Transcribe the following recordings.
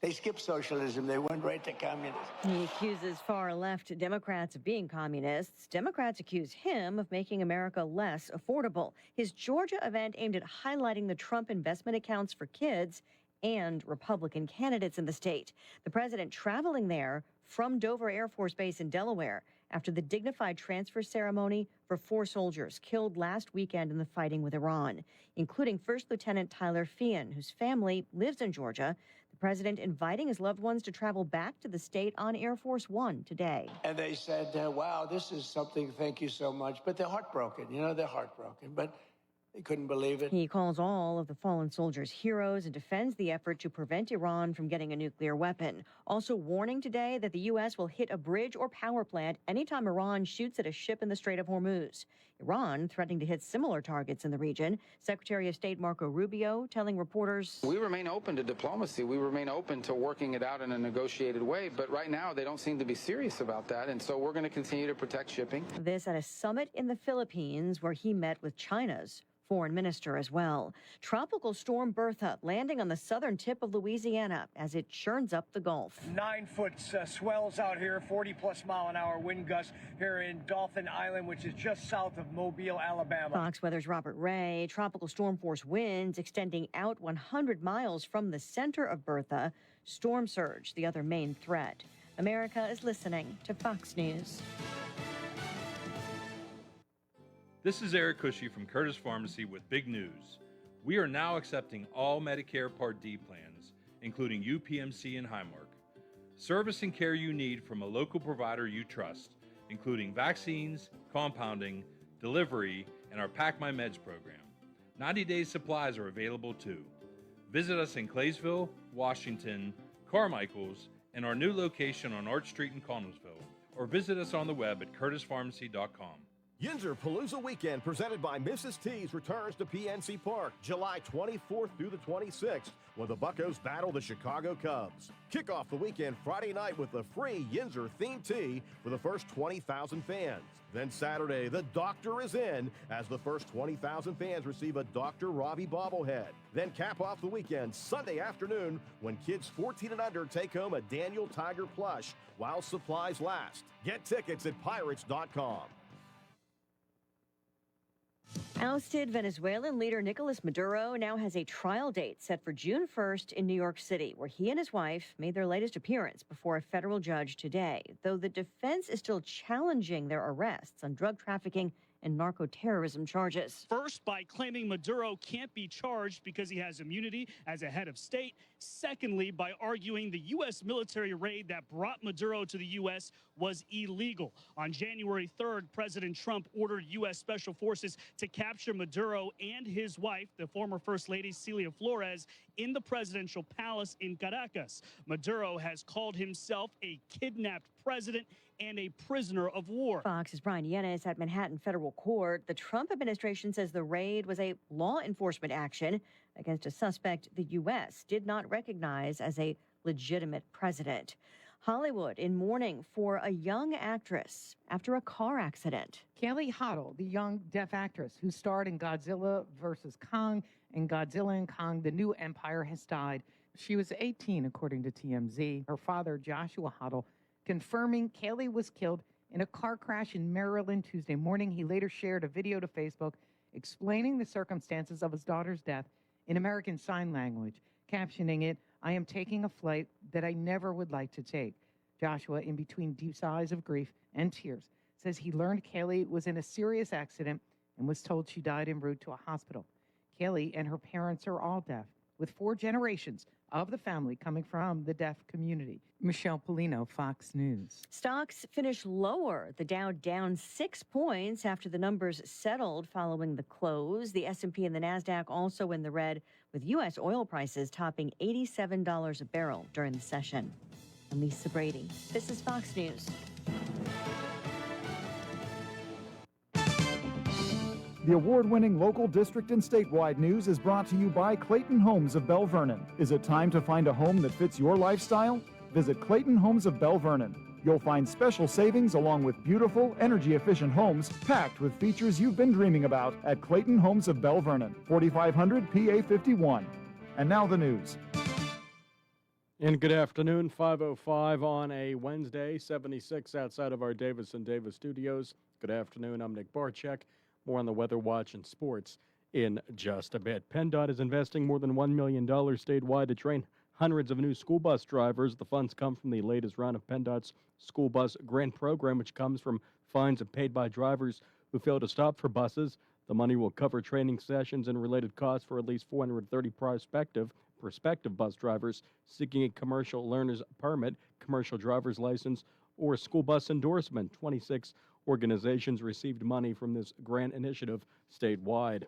They skipped socialism. They went right to communism. He accuses far-left Democrats of being communists. Democrats accuse him of making America less affordable. His Georgia event aimed at highlighting the Trump investment accounts for kids and Republican candidates in the state. The president traveling there from Dover Air Force Base in Delaware after the dignified transfer ceremony for 4 soldiers killed last weekend in the fighting with Iran, including First Lieutenant Tyler Feehan, whose family lives in Georgia. The president inviting his loved ones to travel back to the state on Air Force One today. And they said, wow, this is something, thank you so much. But they're heartbroken. They're heartbroken. But they couldn't believe it. He calls all of the fallen soldiers heroes and defends the effort to prevent Iran from getting a nuclear weapon. Also warning today that the U.S. will hit a bridge or power plant anytime Iran shoots at a ship in the Strait of Hormuz. Iran threatening to hit similar targets in the region. Secretary of State Marco Rubio telling reporters, "We remain open to diplomacy. We remain open to working it out in a negotiated way. But right now, they don't seem to be serious about that. And so we're going to continue to protect shipping." This at a summit in the Philippines where he met with China's foreign minister as well. Tropical storm Bertha landing on the southern tip of Louisiana as it churns up the Gulf. 9-foot swells out here, 40-plus-mile-an-hour wind gusts here in Dolphin Island, which is just south of Mobile, Alabama. Fox Weather's Robert Ray. Tropical storm force winds extending out 100 miles from the center of Bertha. Storm surge, the other main threat. America is listening to Fox News. This is Eric Cushy from Curtis Pharmacy with big news. We are now accepting all Medicare Part D plans, including UPMC and Highmark. Service and care you need from a local provider you trust, including vaccines, compounding, delivery, and our Pack My Meds program. 90-day supplies are available too. Visit us in Claysville, Washington, Carmichaels, and our new location on Arch Street in Connellsville, or visit us on the web at curtispharmacy.com. Yinzer Palooza Weekend presented by Mrs. T's returns to PNC Park July 24th through the 26th when the Buccos battle the Chicago Cubs. Kick off the weekend Friday night with a free Yinzer themed tea for the first 20,000 fans. Then Saturday, the Doctor is in as the first 20,000 fans receive a Dr. Robbie bobblehead. Then cap off the weekend Sunday afternoon when kids 14 and under take home a Daniel Tiger plush while supplies last. Get tickets at pirates.com. Ousted Venezuelan leader Nicolas Maduro now has a trial date set for June 1st in New York City, where he and his wife made their latest appearance before a federal judge today, though the defense is still challenging their arrests on drug trafficking and narco-terrorism charges. First, by claiming Maduro can't be charged because he has immunity as a head of state. Secondly, by arguing the U.S. military raid that brought Maduro to the U.S. was illegal. On January 3rd, President Trump ordered U.S. Special Forces to capture Maduro and his wife, the former First Lady Celia Flores, in the presidential palace in Caracas. Maduro has called himself a kidnapped president and a prisoner of war. Fox's Brian Yennis at Manhattan Federal Court. The Trump administration says the raid was a law enforcement action against a suspect the U.S. did not recognize as a legitimate president. Hollywood in mourning for a young actress after a car accident. Kelly Hoddle, the young deaf actress who starred in Godzilla vs. Kong and Godzilla and Kong, The New Empire, has died. She was 18, according to TMZ. Her father, Joshua Hoddle, confirming Kelly was killed in a car crash in Maryland Tuesday morning. He later shared a video to Facebook explaining the circumstances of his daughter's death in American Sign Language, captioning it, "I am taking a flight that I never would like to take." Joshua, in between deep sighs of grief and tears, says he learned Kelly was in a serious accident and was told she died en route to a hospital. Kelly and her parents are all deaf, with 4 generations of the family coming from the deaf community. Michelle Polino, Fox News. Stocks finished lower. The Dow down 6 points after the numbers settled following the close. The S&P and the NASDAQ also in the red, with U.S. oil prices topping $87 a barrel during the session. I'm Lisa Brady. This is Fox News. The award-winning local, district, and statewide news is brought to you by Clayton Homes of Bell Vernon. Is it time to find a home that fits your lifestyle? Visit Clayton Homes of Bell Vernon. You'll find special savings along with beautiful, energy-efficient homes packed with features you've been dreaming about at Clayton Homes of Bell Vernon, 4500 PA 51. And now the news. And good afternoon, 5:05 on a Wednesday, 76 outside of our Davis & Davis studios. Good afternoon, I'm Nick Barczyk. More on the Weather Watch and sports in just a bit. PennDOT is investing more than $1 million statewide to train hundreds of new school bus drivers. The funds come from the latest round of PennDOT's school bus grant program, which comes from fines paid by drivers who fail to stop for buses. The money will cover training sessions and related costs for at least 430 prospective bus drivers seeking a commercial learner's permit, commercial driver's license, or a school bus endorsement. 26 organizations received money from this grant initiative statewide.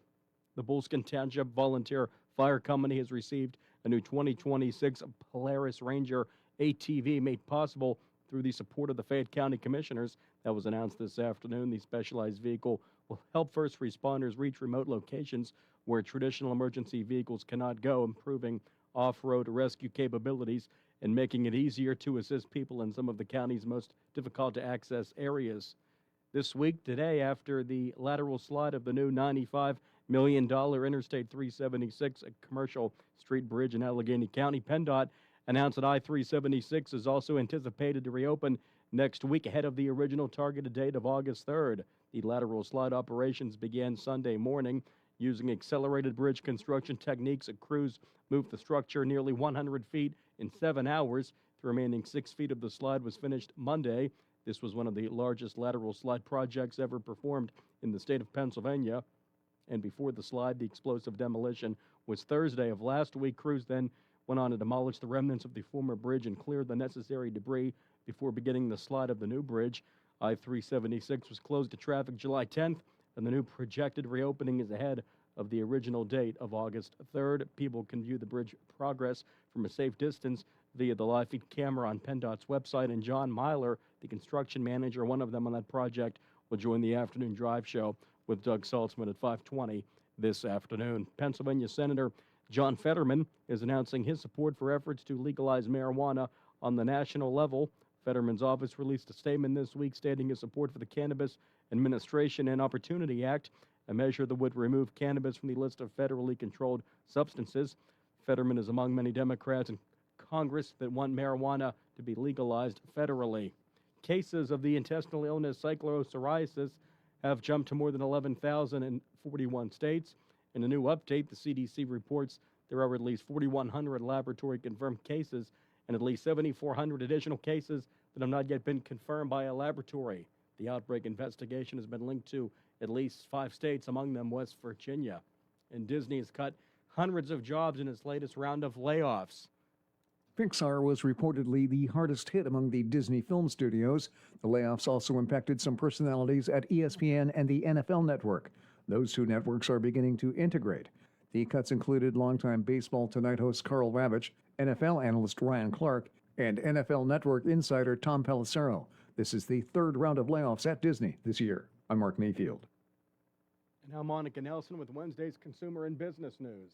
The Bullskin Township Volunteer Fire Company has received a new 2026 Polaris Ranger ATV made possible through the support of the Fayette County Commissioners. That was announced this afternoon. The specialized vehicle will help first responders reach remote locations where traditional emergency vehicles cannot go, improving off-road rescue capabilities and making it easier to assist people in some of the county's most difficult to access areas. This week, today, after the lateral slide of the new $95 million Interstate 376 commercial street bridge in Allegheny County, PennDOT announced that I-376 is also anticipated to reopen next week ahead of the original targeted date of August 3rd. The lateral slide operations began Sunday morning. Using accelerated bridge construction techniques, crews moved the structure nearly 100 feet in 7 hours. The remaining 6 feet of the slide was finished Monday. This was one of the largest lateral slide projects ever performed in the state of Pennsylvania. And before the slide, the explosive demolition was Thursday of last week. Crews then went on to demolish the remnants of the former bridge and clear the necessary debris before beginning the slide of the new bridge. I-376 was closed to traffic July 10th, and the new projected reopening is ahead of the original date of August 3rd. People can view the bridge progress from a safe distance via the live feed camera on PennDOT's website, and John Myler, the construction manager, one of them on that project, will join the afternoon drive show with Doug Saltzman at 5:20 this afternoon. Pennsylvania Senator John Fetterman is announcing his support for efforts to legalize marijuana on the national level. Fetterman's office released a statement this week stating his support for the Cannabis Administration and Opportunity Act, a measure that would remove cannabis from the list of federally controlled substances. Fetterman is among many Democrats in Congress that want marijuana to be legalized federally. Cases of the intestinal illness cyclopsoriasis have jumped to more than 11,000 in 41 states. In a new update, the CDC reports there are at least 4,100 laboratory-confirmed cases and at least 7,400 additional cases that have not yet been confirmed by a laboratory. The outbreak investigation has been linked to at least 5 states, among them West Virginia. And Disney has cut hundreds of jobs in its latest round of layoffs. Pixar was reportedly the hardest hit among the Disney film studios. The layoffs also impacted some personalities at ESPN and the NFL Network. Those two networks are beginning to integrate. The cuts included longtime Baseball Tonight host Carl Ravitch, NFL analyst Ryan Clark, and NFL Network insider Tom Pelissero. This is the third round of layoffs at Disney this year. I'm Mark Mayfield. And now Monica Nelson with Wednesday's Consumer and Business News.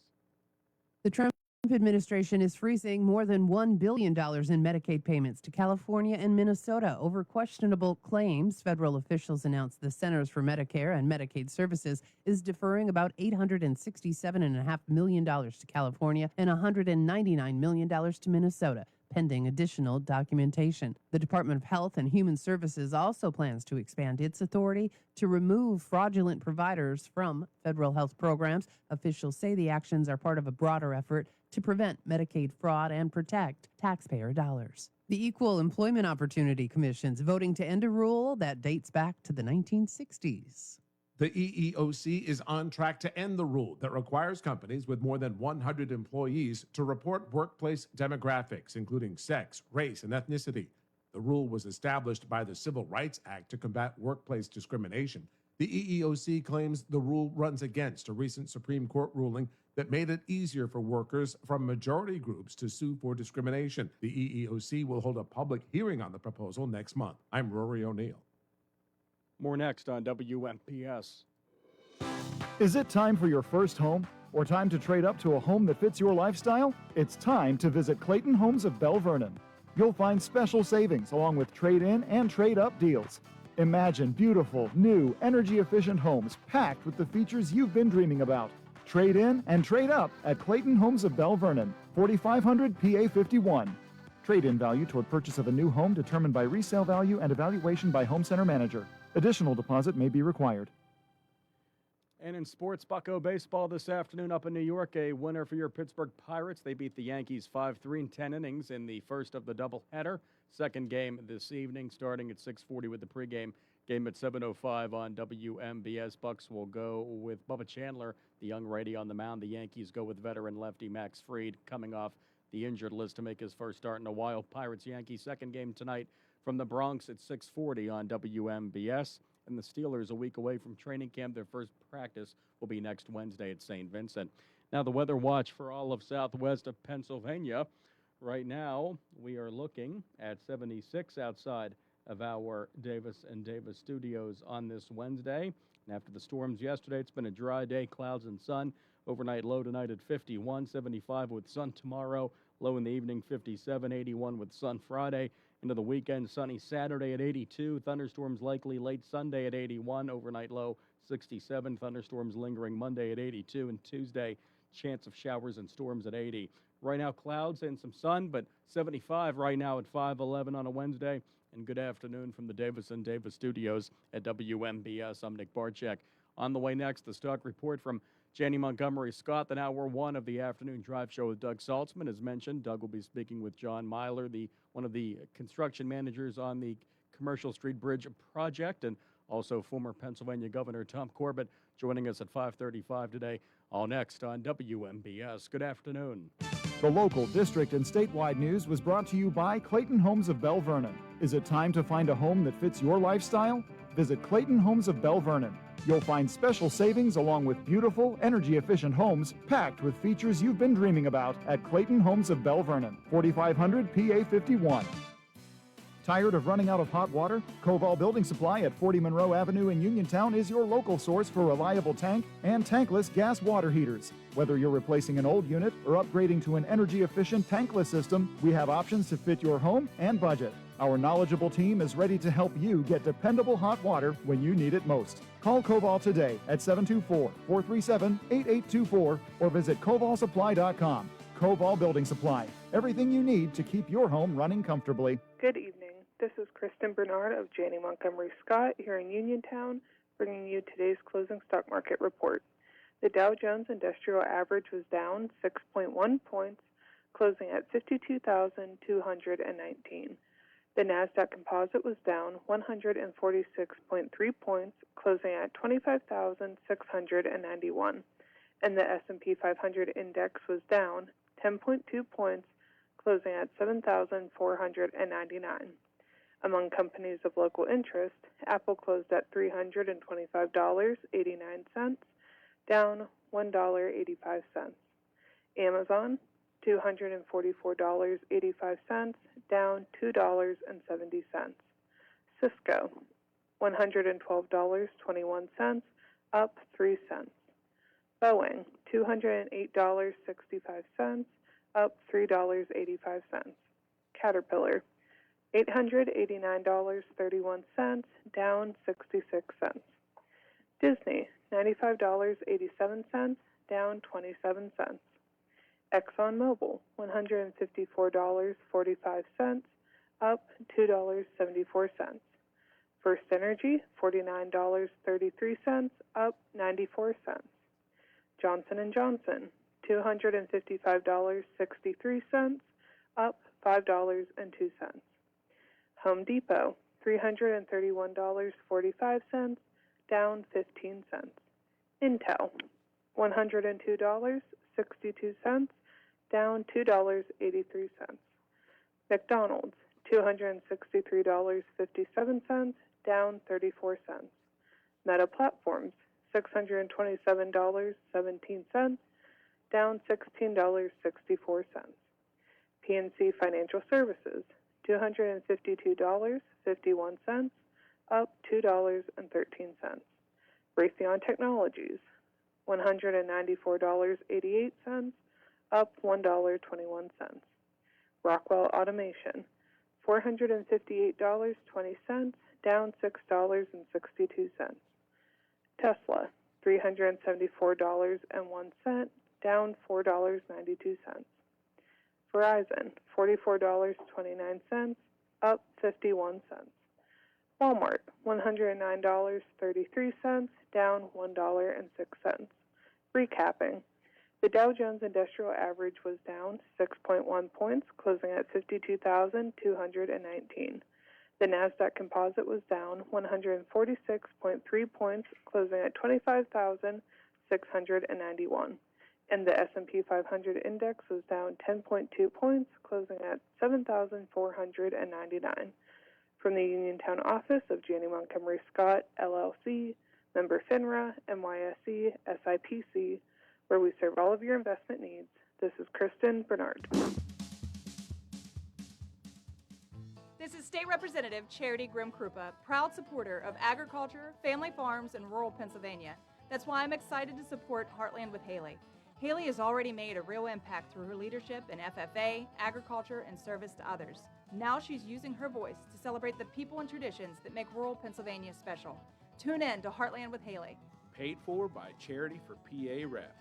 The Trump administration is freezing more than $1 billion in Medicaid payments to California and Minnesota over questionable claims. Federal officials announced the Centers for Medicare and Medicaid Services is deferring about $867.5 million to California and $199 million to Minnesota, pending additional documentation. The Department of Health and Human Services also plans to expand its authority to remove fraudulent providers from federal health programs. Officials say the actions are part of a broader effort to prevent Medicaid fraud and protect taxpayer dollars. The Equal Employment Opportunity Commission's voting to end a rule that dates back to the 1960s. The EEOC is on track to end the rule that requires companies with more than 100 employees to report workplace demographics, including sex, race, and ethnicity. The rule was established by the Civil Rights Act to combat workplace discrimination. The EEOC claims the rule runs against a recent Supreme Court ruling that made it easier for workers from majority groups to sue for discrimination. The EEOC will hold a public hearing on the proposal next month. I'm Rory O'Neill. More next on WMPS. Is it time for your first home? Or time to trade up to a home that fits your lifestyle? It's time to visit Clayton Homes of Bell Vernon. You'll find special savings along with trade-in and trade-up deals. Imagine beautiful, new, energy-efficient homes packed with the features you've been dreaming about. Trade in and trade up at Clayton Homes of Bell Vernon, 4500 PA 51. Trade-in value toward purchase of a new home determined by resale value and evaluation by home center manager. Additional deposit may be required. And in sports, Bucco baseball this afternoon up in New York, a winner for your Pittsburgh Pirates. They beat the Yankees 5-3 in 10 innings in the first of the doubleheader. Second game this evening, starting at 6:40 with the pregame game at 7:05 on WMBS. Bucks will go with Bubba Chandler, the young righty, on the mound. The Yankees go with veteran lefty Max Fried, coming off the injured list to make his first start in a while. Pirates-Yankees second game tonight from the Bronx at 6:40 on WMBS. And the Steelers, a week away from training camp, their first practice will be next Wednesday at St. Vincent. Now, the weather watch for all of southwest of Pennsylvania. Right now, we are looking at 76 outside of our Davis and Davis studios on this Wednesday. And after the storms yesterday, it's been a dry day, clouds and sun. Overnight low tonight at 51, 75 with sun tomorrow. Low in the evening, 57, 81 with sun Friday. Into the weekend, sunny Saturday at 82. Thunderstorms likely late Sunday at 81. Overnight low 67. Thunderstorms lingering Monday at 82. And Tuesday, chance of showers and storms at 80. Right now, clouds and some sun, but 75 right now at 5:11 on a Wednesday. And good afternoon from the Davis and Davis studios at WMBS. I'm Nick Barczyk. On the way next, the stock report from Janie Montgomery Scott, then hour one of the afternoon drive show with Doug Saltzman. As mentioned, Doug will be speaking with John Myler, one of the construction managers on the Commercial Street Bridge project, and also former Pennsylvania Governor Tom Corbett joining us at 5:35 today. All next on WMBS. Good afternoon. The local, district, and statewide news was brought to you by Clayton Homes of Bell Vernon. Is it time to find a home that fits your lifestyle? Visit Clayton Homes of Bell Vernon. You'll find special savings along with beautiful, energy-efficient homes packed with features you've been dreaming about at Clayton Homes of Bell Vernon, 4500 PA 51. Tired of running out of hot water? Koval Building Supply at 40 Monroe Avenue in Uniontown is your local source for reliable tank and tankless gas water heaters. Whether you're replacing an old unit or upgrading to an energy-efficient tankless system, we have options to fit your home and budget. Our knowledgeable team is ready to help you get dependable hot water when you need it most. Call Koval today at 724-437-8824 or visit kovalsupply.com. Koval Building Supply. Everything you need to keep your home running comfortably. Good evening. This is Kristen Bernard of Janie Montgomery Scott here in Uniontown, bringing you today's closing stock market report. The Dow Jones Industrial Average was down 6.1 points, closing at 52,219. The NASDAQ Composite was down 146.3 points, closing at 25,691. And the S&P 500 Index was down 10.2 points, closing at 7,499. Among companies of local interest, Apple closed at $325.89, down $1.85. Amazon, $244.85, down $2.70. Cisco, $112.21, up 3 cents. Boeing, $208.65, up $3.85. Caterpillar, $889.31, down 66 cents. Disney, $95.87, down 27 cents. ExxonMobil, $154.45, up $2.74. First Energy, $49.33, up 94 cents. Johnson & Johnson, $255.63, up $5.02. Home Depot, $331.45, down 15 cents. Intel, $102.62, down $2.83. McDonald's, $263.57, down 34 cents. Meta Platforms, $627.17, down $16.64. PNC Financial Services, $252.51, up $2.13. Raytheon Technologies, $194.88, up $1.21. Rockwell Automation, $458.20, down $6.62. Tesla, $374.01, down $4.92. Verizon, $44.29, up 51 cents. Walmart, $109.33, down $1.06. Recapping. The Dow Jones Industrial Average was down 6.1 points, closing at 52,219. The Nasdaq Composite was down 146.3 points, closing at 25,691. And the S&P 500 index was down 10.2 points, closing at 7,499. From the Uniontown office of Janney Montgomery Scott, LLC, member FINRA, NYSE, SIPC, where we serve all of your investment needs, this is Kristen Bernard. This is State Representative Charity Grimm-Krupa, proud supporter of agriculture, family farms, and rural Pennsylvania. That's why I'm excited to support Heartland with Haley. Haley has already made a real impact through her leadership in FFA, agriculture, and service to others. Now she's using her voice to celebrate the people and traditions that make rural Pennsylvania special. Tune in to Heartland with Haley. Paid for by Charity for PA Rep.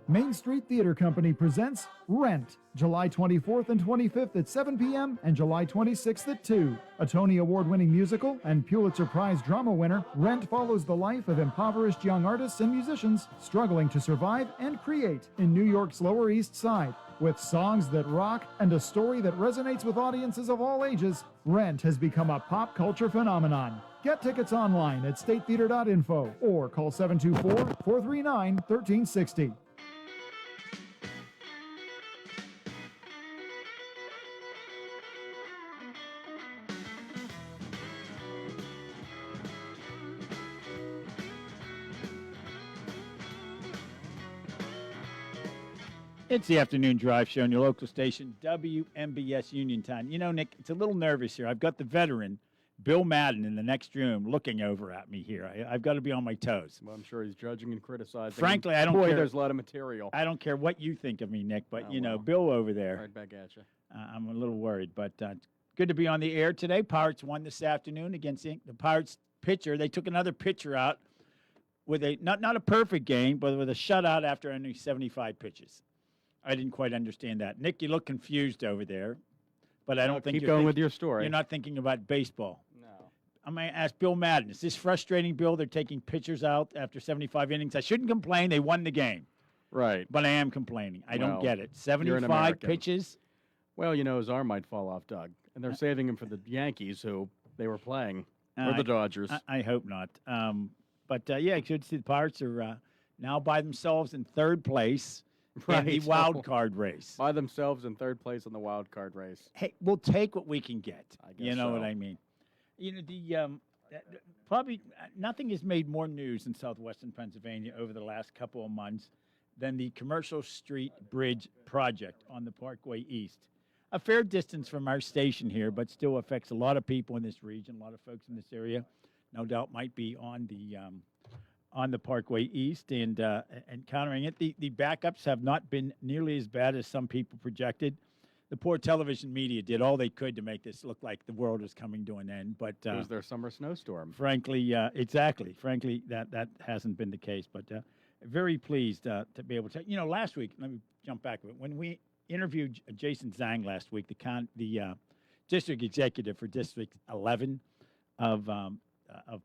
Main Street Theater Company presents Rent, July 24th and 25th at 7 p.m. and July 26th at 2. A Tony Award-winning musical and Pulitzer Prize drama winner, Rent follows the life of impoverished young artists and musicians struggling to survive and create in New York's Lower East Side. With songs that rock and a story that resonates with audiences of all ages, Rent has become a pop culture phenomenon. Get tickets online at statetheater.info or call 724-439-1360. It's the afternoon drive show on your local station, WMBS Uniontown. You know, Nick, it's a little nervous here. I've got the veteran, Bill Madden, in the next room looking over at me here. I've got to be on my toes. Well, I'm sure he's judging and criticizing. Frankly, I don't care. there's a lot of material. I don't care what you think of me, Nick, but, Bill over there. Right back at you. I'm a little worried, but good to be on the air today. Pirates won this afternoon against the Pirates pitcher. They took another pitcher out with a not a perfect game, but with a shutout after only 75 pitches. I didn't quite understand that. Nick, you look confused over there, but I don't think keep you're going with your story. You're not thinking about baseball. No. I'm going to ask Bill Madden. Is this frustrating, Bill? They're taking pitchers out after 75 innings. I shouldn't complain. They won the game. Right. But I am complaining. I don't get it. you're an 75 American. pitches? Well, his arm might fall off, Doug. And they're saving him for the Yankees, who they were playing, or the Dodgers. I hope not. But good to see the Pirates are now by themselves in third place. In the wild card race. By themselves in third place in the wild card race. Hey, we'll take what we can get. I guess you know so. what I mean? Probably nothing has made more news in southwestern Pennsylvania over the last couple of months than the Commercial Street Bridge project on the Parkway East. A fair distance from our station here, but still affects a lot of people in this region, a lot of folks in this area. No doubt might be on the Parkway East and encountering it. The backups have not been nearly as bad as some people projected. The poor television media did all they could to make this look like the world was coming to an end. But it was their summer snowstorm. Frankly, exactly. Frankly, that hasn't been the case. But very pleased to be able to. Last week, let me jump back a bit. When we interviewed Jason Zhang last week, the district executive for District 11 of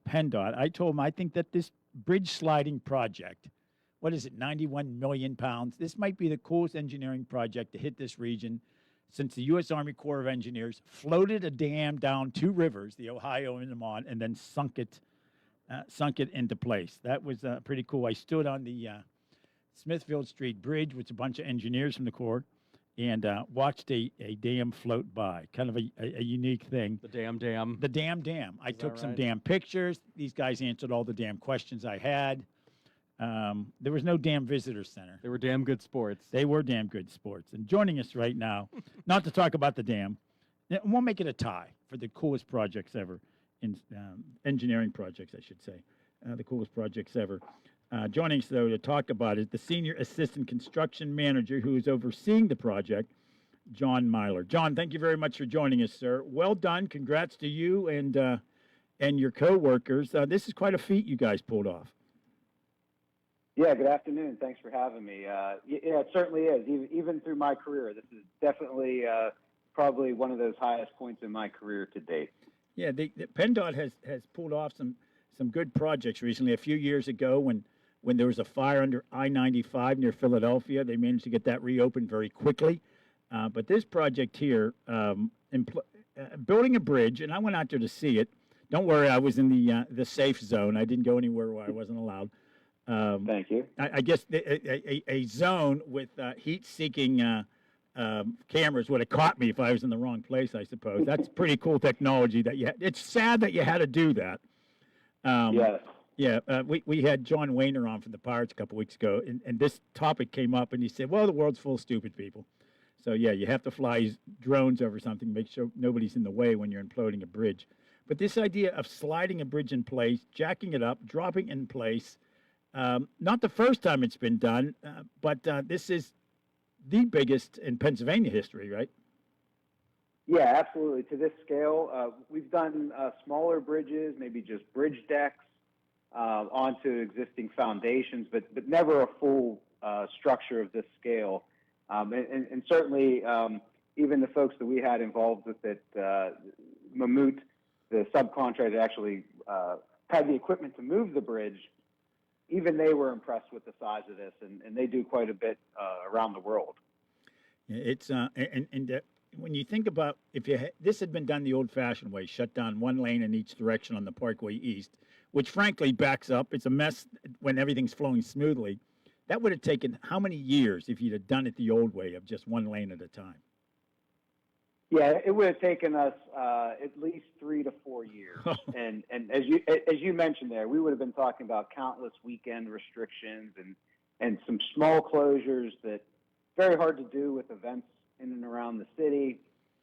PennDOT, I told him I think that this bridge sliding project, what is it, 91 million pounds? This might be the coolest engineering project to hit this region since the U.S. Army Corps of Engineers floated a dam down two rivers, the Ohio and the Mon, and then sunk it into place. That was pretty cool. I stood on the Smithfield Street Bridge with a bunch of engineers from the Corps and watched a dam float by. Kind of a unique thing. The dam. The dam. I took some right? damn pictures. These guys answered all the damn questions I had. There was no damn visitor center. They were damn good sports. They were damn good sports. And joining us right now, not to talk about the dam, we'll make it a tie for the coolest projects ever, in engineering projects, I should say, the coolest projects ever. Joining us, though, to talk about it, the Senior Assistant Construction Manager who is overseeing the project, John Myler. John, thank you very much for joining us, sir. Well done. Congrats to you and your co-workers. This is quite a feat you guys pulled off. Yeah, good afternoon. Thanks for having me. Yeah, it certainly is. Even through my career, this is definitely probably one of those highest points in my career to date. Yeah, the PennDOT has pulled off some good projects recently. A few years ago, when there was a fire under I-95 near Philadelphia, they managed to get that reopened very quickly. But this project here, building a bridge, and I went out there to see it. Don't worry, I was in the safe zone. I didn't go anywhere where I wasn't allowed. Thank you. I guess a zone with heat-seeking cameras would have caught me if I was in the wrong place, I suppose. That's pretty cool technology that you had. It's sad that you had to do that. Yes. Yeah, we had John Wayner on from the Pirates a couple weeks ago, and this topic came up, and he said, well, the world's full of stupid people. So, yeah, you have to fly drones over something, make sure nobody's in the way when you're imploding a bridge. But this idea of sliding a bridge in place, jacking it up, dropping it in place, not the first time it's been done, but this is the biggest in Pennsylvania history, right? Yeah, absolutely. To this scale, we've done smaller bridges, maybe just bridge decks onto existing foundations, but never a full structure of this scale. And certainly, even the folks that we had involved with it, Mammoet, the subcontractor, actually had the equipment to move the bridge. Even they were impressed with the size of this, and they do quite a bit around the world. It's when you think about if this had been done the old-fashioned way, shut down one lane in each direction on the Parkway East, which frankly backs up. It's a mess when everything's flowing smoothly. That would have taken how many years if you'd have done it the old way of just one lane at a time? Yeah, it would have taken us at least 3 to 4 years. and as you mentioned there, we would have been talking about countless weekend restrictions and some small closures that very hard to do with events in and around the city.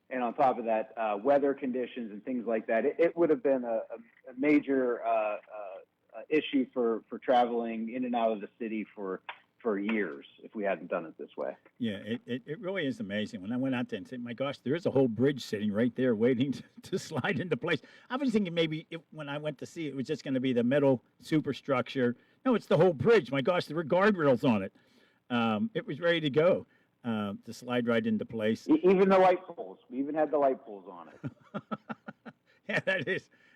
And on top of that, weather conditions and things like that. It would have been a major issue for traveling in and out of the city for years if we hadn't done it this way. Yeah, it really is amazing. When I went out there and said, my gosh, there is a whole bridge sitting right there waiting to slide into place. I was thinking maybe when I went to see it, it was just going to be the metal superstructure. No, it's the whole bridge. My gosh, there were guardrails on it. It was ready to go to slide right into place. Even the light poles. We even had the light poles on it. Yeah,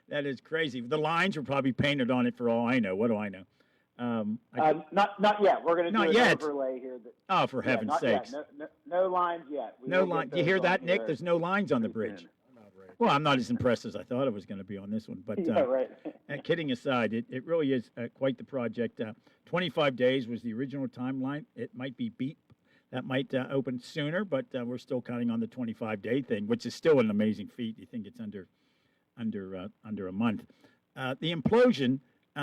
that is crazy. The lines were probably painted on it for all I know. What do I know? Not yet. We're going to do an overlay here. For heaven's sakes. No lines yet. No line. Do you hear that, Nick? There's no lines on the bridge. Well, I'm not as impressed as I thought it was going to be on this one. But yeah, right. Kidding aside, it really is quite the project. 25 days was the original timeline. It might be beat. That might open sooner, but we're still counting on the 25-day thing, which is still an amazing feat. You think it's under a month. The implosion.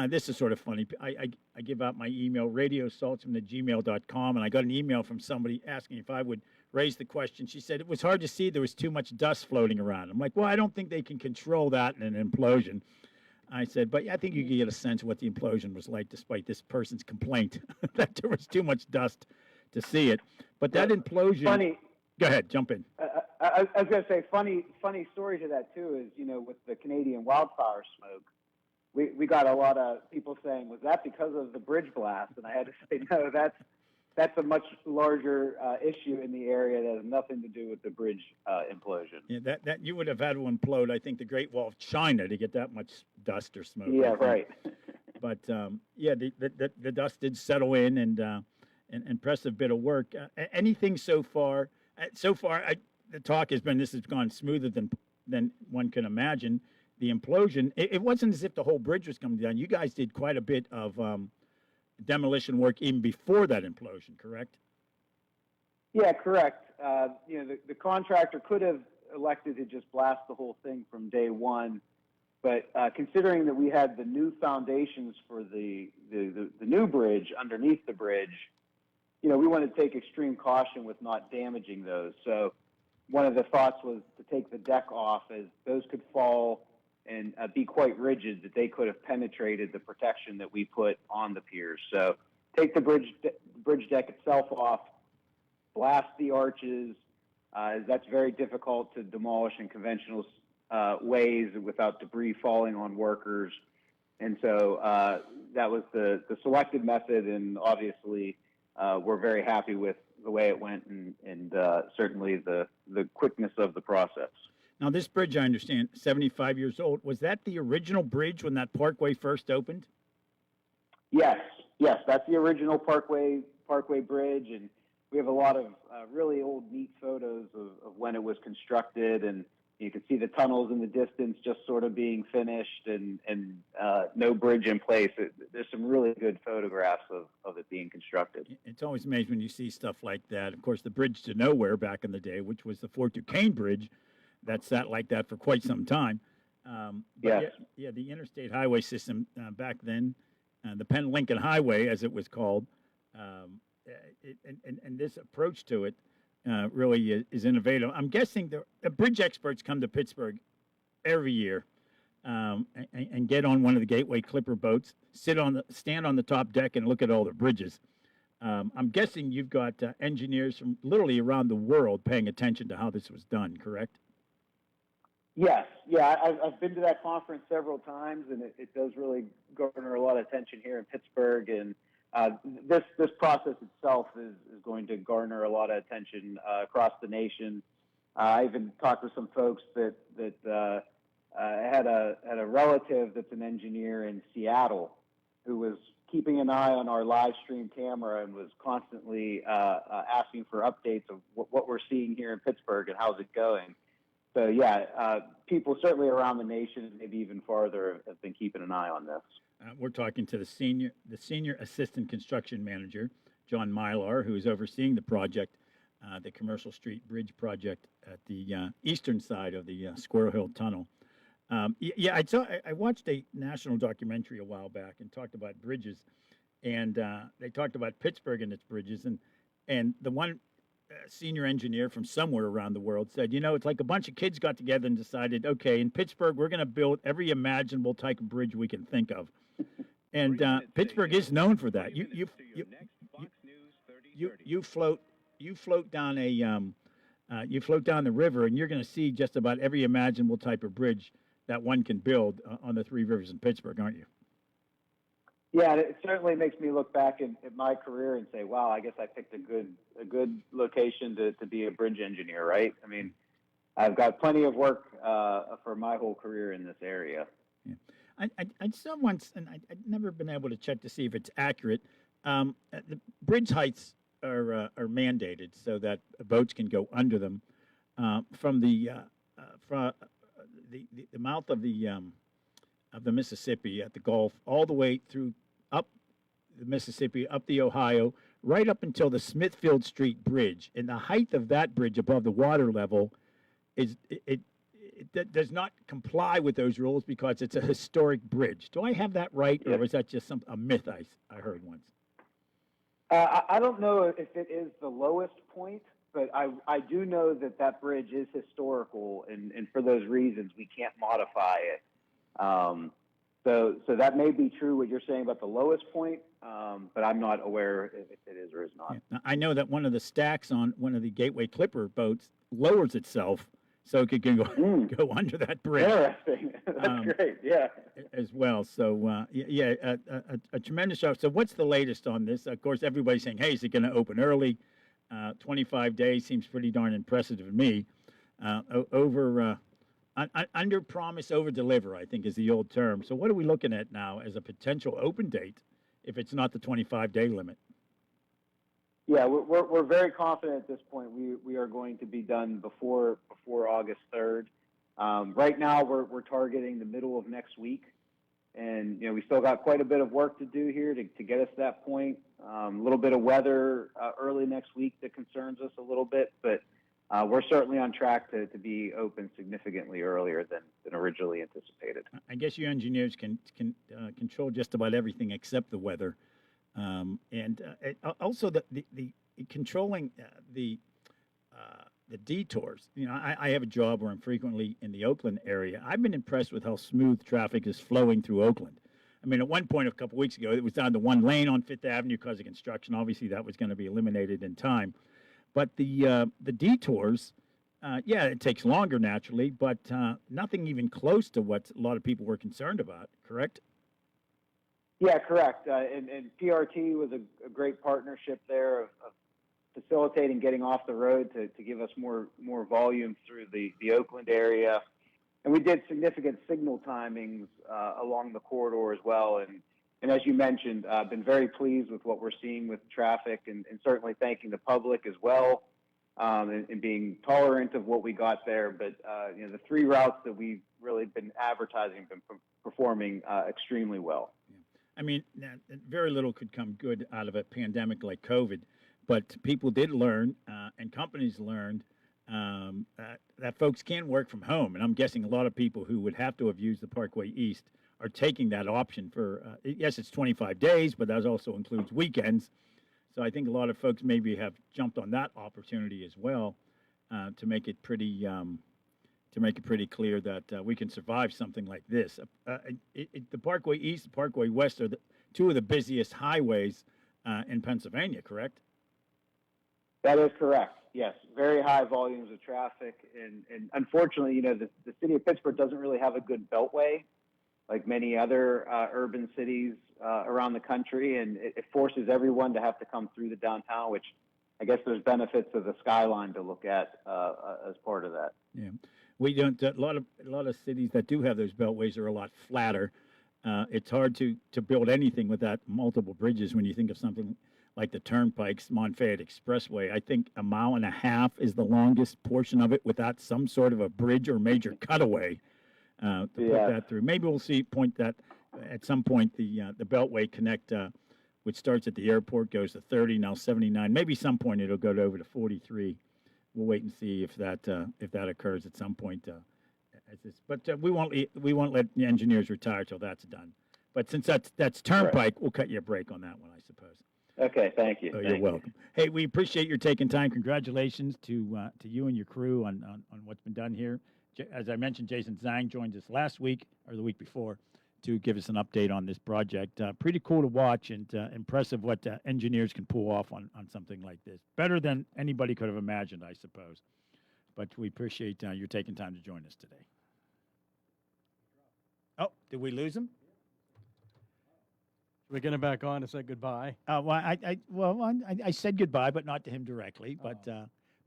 This is sort of funny. I give out my email, radiosaltzman@gmail.com, and I got an email from somebody asking if I would raise the question. She said it was hard to see. There was too much dust floating around. I'm like, well, I don't think they can control that in an implosion. I said, but I think you can get a sense of what the implosion was like, despite this person's complaint that there was too much dust to see it. But that implosion. Funny. Go ahead, jump in. I was going to say, funny with that too is, with the Canadian wildfire smoke. We got a lot of people saying, was that because of the bridge blast? And I had to say, no, that's a much larger issue in the area that has nothing to do with the bridge implosion. Yeah, that you would have had to implode, I think, the Great Wall of China to get that much dust or smoke. Yeah, right. But the dust did settle in, and an impressive bit of work. Anything so far? The talk has been this has gone smoother than one can imagine. The implosion, it wasn't as if the whole bridge was coming down. You guys did quite a bit of demolition work even before that implosion, correct? Yeah, correct. The contractor could have elected to just blast the whole thing from day one, but considering that we had the new foundations for the new bridge underneath the bridge, we wanted to take extreme caution with not damaging those. So one of the thoughts was to take the deck off, as those could fall and be quite rigid, that they could have penetrated the protection that we put on the piers. So take the bridge deck itself off, blast the arches. That's very difficult to demolish in conventional ways without debris falling on workers. And so that was the selected method, and obviously we're very happy with the way it went, and certainly the quickness of the process. Now, this bridge, I understand, 75 years old. Was that the original bridge when that parkway first opened? Yes, that's the original Parkway Bridge, and we have a lot of really old, neat photos of when it was constructed, and you can see the tunnels in the distance just sort of being finished, and no bridge in place. There's some really good photographs of it being constructed. It's always amazing when you see stuff like that. Of course, the bridge to nowhere back in the day, which was the Fort Duquesne Bridge, that sat like that for quite some time. Yes. Yeah, the interstate highway system back then, the Penn Lincoln Highway, as it was called, and this approach to it really is innovative. I'm guessing the bridge experts come to Pittsburgh every year and get on one of the Gateway Clipper boats, stand on the top deck and look at all the bridges. I'm guessing you've got engineers from literally around the world paying attention to how this was done, correct? Yes, yeah, I've been to that conference several times, and it does really garner a lot of attention here in Pittsburgh. And this process itself is going to garner a lot of attention across the nation. I even talked to some folks that had a relative that's an engineer in Seattle who was keeping an eye on our live stream camera and was constantly asking for updates of what we're seeing here in Pittsburgh and how's it going. So yeah, people certainly around the nation, maybe even farther, have been keeping an eye on this. We're talking to the senior assistant construction manager, John Mylar, who is overseeing the project, the Commercial Street Bridge project at the eastern side of the Squirrel Hill Tunnel. I watched a national documentary a while back and talked about bridges, and they talked about Pittsburgh and its bridges, and the one senior engineer from somewhere around the world said, it's like a bunch of kids got together and decided, okay, in Pittsburgh, we're going to build every imaginable type of bridge we can think of. And Pittsburgh is known for that. You float down the river, and you're going to see just about every imaginable type of bridge that one can build on the three rivers in Pittsburgh, aren't you? Yeah, it certainly makes me look back at my career and say, wow, I guess I picked a good location to be a bridge engineer, right? I mean, I've got plenty of work for my whole career in this area. Yeah. I saw once, and I'd never been able to check to see if it's accurate. The bridge heights are mandated so that boats can go under them from the mouth of the Mississippi at the Gulf all the way through up the Mississippi, up the Ohio, right up until the Smithfield Street Bridge. And the height of that bridge above the water level it does not comply with those rules because it's a historic bridge. Do I have that right, or was that just a myth I heard once? I don't know if it is the lowest point, but I do know that bridge is historical, and for those reasons, we can't modify it. So that may be true what you're saying about the lowest point, but I'm not aware if it is or is not. Yeah. Now, I know that one of the stacks on one of the Gateway Clipper boats lowers itself so it could go under that bridge. Interesting. That's great. Yeah. As well. So a tremendous job. So what's the latest on this? Of course, everybody's saying, "Hey, is it going to open early?" 25 days seems pretty darn impressive to me. Under promise, over deliver, I think is the old term. So what are we looking at now as a potential open date if it's not the 25-day limit? Yeah, we're very confident at this point. We are going to be done before August 3rd. Right now, we're targeting the middle of next week, and we still got quite a bit of work to do here to get us to that point. A little bit of weather early next week that concerns us a little bit, but we're certainly on track to be open significantly earlier than originally anticipated. I guess you engineers can control just about everything except the weather. And also the controlling the detours. I have a job where I'm frequently in the Oakland area. I've been impressed with how smooth traffic is flowing through Oakland. I mean, at one point a couple weeks ago, it was down to one lane on Fifth Avenue because of construction. Obviously, that was going to be eliminated in time. But the detours, it takes longer naturally, but nothing even close to what a lot of people were concerned about. Correct? Yeah, correct. And PRT was a great partnership there of facilitating getting off the road to give us more volume through the Oakland area. And we did significant signal timings along the corridor as well. And as you mentioned, I've been very pleased with what we're seeing with traffic, and certainly thanking the public as well, and being tolerant of what we got there. But the 3 routes that we've really been advertising have been performing extremely well. I mean, very little could come good out of a pandemic like COVID, but people did learn, and companies learned that folks can work from home. And I'm guessing a lot of people who would have to have used the Parkway East are taking that option for, yes, it's 25 days, but that also includes weekends. So I think a lot of folks maybe have jumped on that opportunity as well, to make it pretty clear that we can survive something like this. The Parkway East, the Parkway West are 2 of the busiest highways in Pennsylvania, correct? That is correct. Yes, very high volumes of traffic, and unfortunately, the city of Pittsburgh doesn't really have a good beltway like many other urban cities around the country, and it forces everyone to have to come through the downtown, which I guess there's benefits of the skyline to look at as part of that. Yeah, we don't. A lot of cities that do have those beltways are a lot flatter. It's hard to build anything without multiple bridges. When you think of something like the Turnpike's Montfayette Expressway, I think 1.5 miles is the longest portion of it without some sort of a bridge or major cutaway to put that through. Maybe we'll see that at some point the Beltway Connect, which starts at the airport, goes to 30, now 79. Maybe some point it'll go over to 43. We'll wait and see if that occurs at some point. But we won't let the engineers retire till that's done. But since that's Turnpike, we'll cut you a break on that one, I suppose. Okay, thank you. You're welcome. Hey, we appreciate your taking time. Congratulations to you and your crew on what's been done here. As I mentioned, Jason Zhang joined us last week or the week before to give us an update on this project. Pretty cool to watch, and impressive what engineers can pull off on something like this. Better than anybody could have imagined, I suppose. But we appreciate you taking time to join us today. Oh, did we lose him? We're getting back on to say goodbye. I said goodbye, but not to him directly. But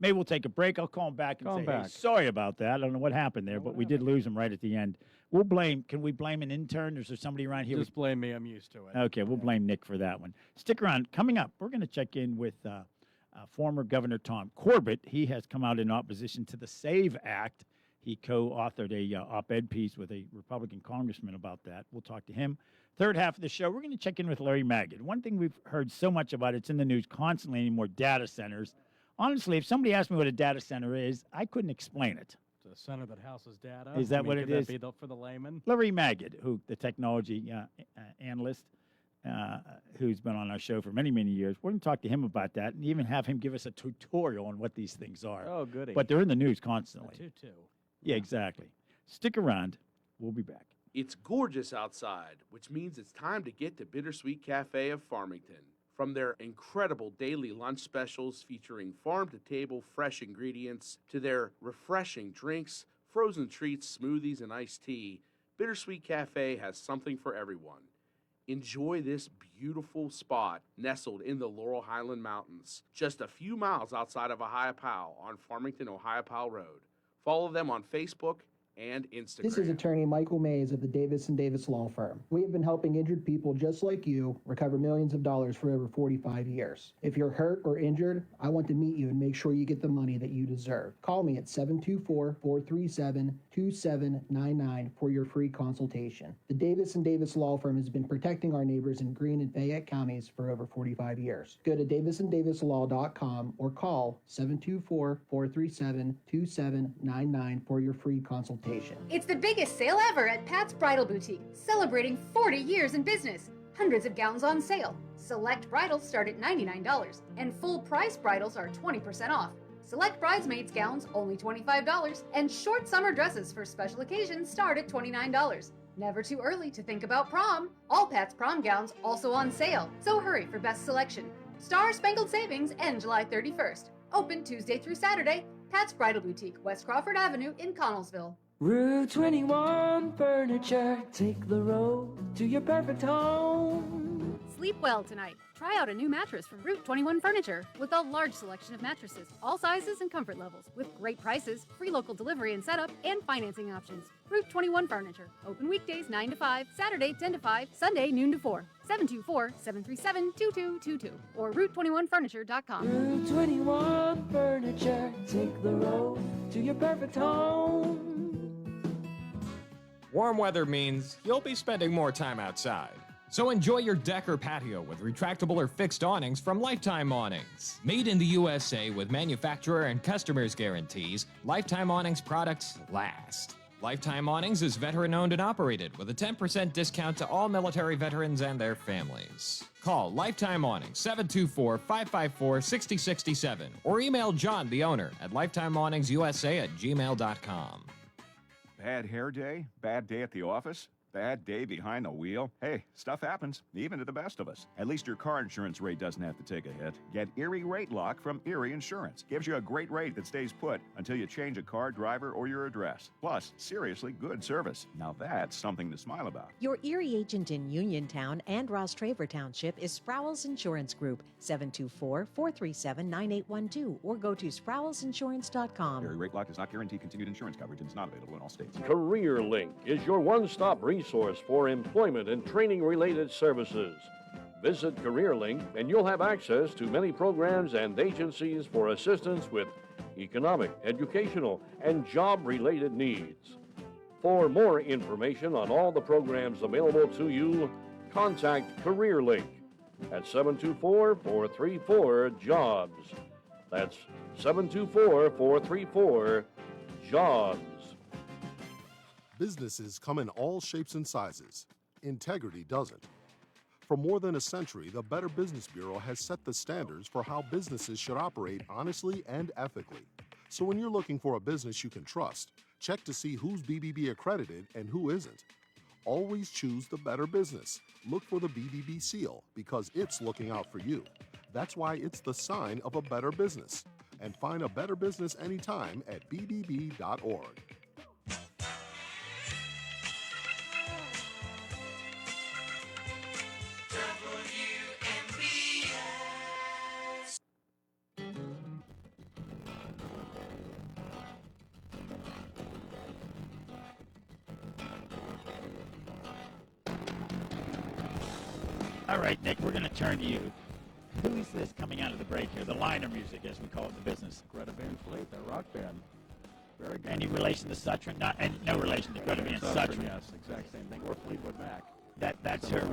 maybe we'll take a break. I'll call him back and say, hey, sorry about that. I don't know what happened there, but we did lose him right at the end. Can we blame an intern, or is there somebody around here? Just blame me. I'm used to it. Okay, we'll blame Nick for that one. Stick around. Coming up, we're going to check in with former Governor Tom Corbett. He has come out in opposition to the SAVE Act. He co-authored a op-ed piece with a Republican congressman about that. We'll talk to him. Third half of the show, we're going to check in with Larry Magid. One thing we've heard so much about, it's in the news constantly anymore, data centers. Honestly, if somebody asked me what a data center is, I couldn't explain it. It's a center that houses data. Is that what it is? Could that be for the layman? Larry Magid, the technology analyst, who's been on our show for many, many years. We're going to talk to him about that and even have him give us a tutorial on what these things are. Oh, goody. But they're in the news constantly. Too. Yeah, exactly. Stick around. We'll be back. It's gorgeous outside, which means it's time to get to Bittersweet Cafe of Farmington. From their incredible daily lunch specials featuring farm-to-table fresh ingredients to their refreshing drinks, frozen treats, smoothies, and iced tea, Bittersweet Cafe has something for everyone. Enjoy this beautiful spot nestled in the Laurel Highland Mountains, just a few miles outside of Ohiopyle on Farmington-Ohiopyle Road. Follow them on Facebook and Instagram. This is attorney Michael Mays of the Davis & Davis Law Firm. We have been helping injured people just like you recover millions of dollars for over 45 years. If you're hurt or injured, I want to meet you and make sure you get the money that you deserve. Call me at 724-437-2799 for your free consultation. The Davis & Davis Law Firm has been protecting our neighbors in Greene and Fayette counties for over 45 years. Go to davisanddavislaw.com or call 724-437-2799 for your free consultation. It's the biggest sale ever at Pat's Bridal Boutique, celebrating 40 years in business. Hundreds of gowns on sale. Select bridals start at $99, and full-price bridals are 20% off. Select bridesmaids gowns only $25, and short summer dresses for special occasions start at $29. Never too early to think about prom. All Pat's prom gowns also on sale, so hurry for best selection. Star Spangled Savings end July 31st. Open Tuesday through Saturday. Pat's Bridal Boutique, West Crawford Avenue in Connellsville. Route 21 Furniture, take the road to your perfect home. Sleep well tonight. Try out a new mattress from Route 21 Furniture with a large selection of mattresses, all sizes and comfort levels, with great prices, free local delivery and setup, and financing options. Route 21 Furniture. Open weekdays 9 to 5, Saturday 10 to 5, Sunday noon to 4. 724-737-2222 or Route21Furniture.com. Route 21 Furniture, take the road to your perfect home. Warm weather means you'll be spending more time outside. So enjoy your deck or patio with retractable or fixed awnings from Lifetime Awnings. Made in the USA with manufacturer and customers guarantees, Lifetime Awnings products last. Lifetime Awnings is veteran-owned and operated with a 10% discount to all military veterans and their families. Call Lifetime Awnings 724-554-6067 or email John, the owner, at lifetimeawningsusa@gmail.com. Bad hair day? Bad day at the office? Bad day behind the wheel? Hey, stuff happens, even to the best of us. At least your car insurance rate doesn't have to take a hit. Get Erie Rate Lock from Erie Insurance. Gives you a great rate that stays put until you change a car, driver, or your address. Plus, seriously good service. Now that's something to smile about. Your Erie agent in Uniontown and Ross Traver Township is Sprowls Insurance Group, 724-437-9812, or go to sprowlsinsurance.com. Erie Rate Lock does not guarantee continued insurance coverage and is not available in all states. CareerLink is your one-stop resource for employment and training-related services. Visit CareerLink and you'll have access to many programs and agencies for assistance with economic, educational, and job-related needs. For more information on all the programs available to you, contact CareerLink at 724-434-JOBS. That's 724-434-JOBS. Businesses come in all shapes and sizes. Integrity doesn't. For more than a century, the Better Business Bureau has set the standards for how businesses should operate honestly and ethically. So when you're looking for a business you can trust, check to see who's BBB accredited and who isn't. Always choose the Better Business. Look for the BBB seal because it's looking out for you. That's why it's the sign of a better business. And find a better business anytime at bbb.org. All right, Nick, we're going to turn to you. Who is this coming out of the break here? The liner music, as we call it in the business. Greta Van Fleet, their rock band. Very good. Any relation to Sutron? Not, and no relation to Greta Van Sutron. Yes, exact same thing. Or Fleetwood Mac. That's her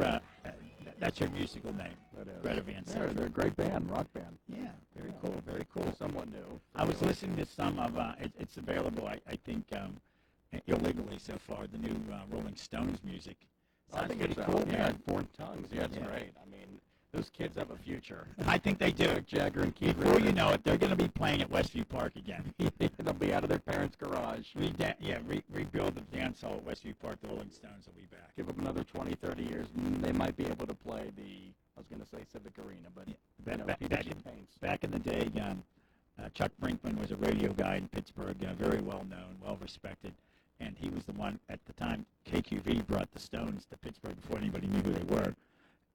musical name. Greta Van Sutron. They're a great band, rock band. Yeah, very cool, very cool. Someone new. I was listening to some of, it's available, I think, illegally so far, the new Rolling Stones music. I think it's cool. Yeah, Foreign Tongues. Yeah, it's great. I mean, those kids have a future. I think they do. Jagger and Keith. Before you know it, they're going to be playing at Westview Park again. They'll be out of their parents' garage. Rebuild the dance hall at Westview Park. The Rolling Stones will be back. Give them another 20, 30 years. They might be able to play I was going to say Civic Arena, but back in the day, Chuck Brinkman was a radio guy in Pittsburgh, very well known, well respected. And he was the one, at the time, KQV brought the Stones to Pittsburgh before anybody knew who they were.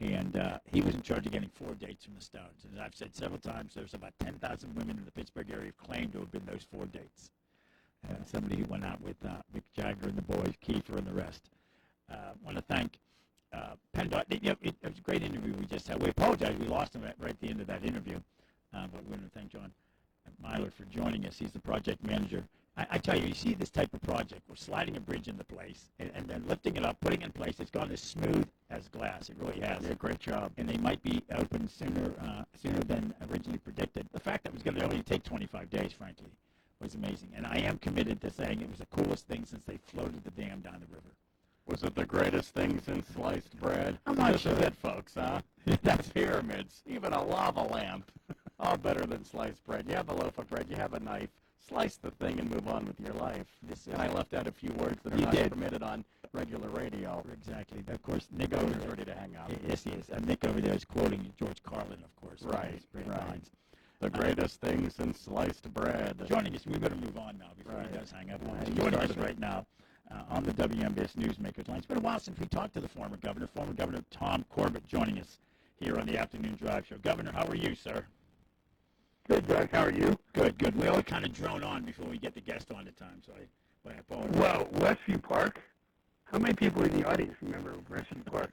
And he was in charge of getting 4 dates from the Stones. And as I've said several times, there's about 10,000 women in the Pittsburgh area who claim to have been those 4 dates. And somebody who went out with Mick Jagger and the boys, Kiefer and the rest. I want to thank PennDOT. It was a great interview we just had. We apologize. We lost him right at the end of that interview. But we want to thank John Myler for joining us. He's the project manager. I tell you, you see this type of project, we're sliding a bridge into place and then lifting it up, putting it in place. It's gone as smooth as glass. It really has. Yeah, great job. And they might be open sooner than originally predicted. The fact that it was going to only take 25 days, frankly, was amazing. And I am committed to saying it was the coolest thing since they floated the dam down the river. Was it the greatest thing since sliced bread? I'm not sure. It, folks, huh? That's pyramids. Even a lava lamp. All better than sliced bread. You have a loaf of bread, you have a knife. Slice the thing and move on with your life. And I left out a few words that are not permitted on regular radio. Exactly. Of course, Nick over there ready to hang up. Yes, he is. Nick over there is quoting George Carlin, of course. Right. Great lines. The greatest thing since sliced bread. Joining us, we better move on now before Right. he does hang up. Right. Joining us right now on the WMBS Newsmakers line. It's been a while since we talked to the former Governor Tom Corbett, joining us here on the Afternoon Drive Show. Governor, how are you, sir? Good, Doug. How are you? Good, good. We all kind of drone on before we get the guest on at time, so I apologize. Well, Westview Park. How many people in the audience remember Westview Park?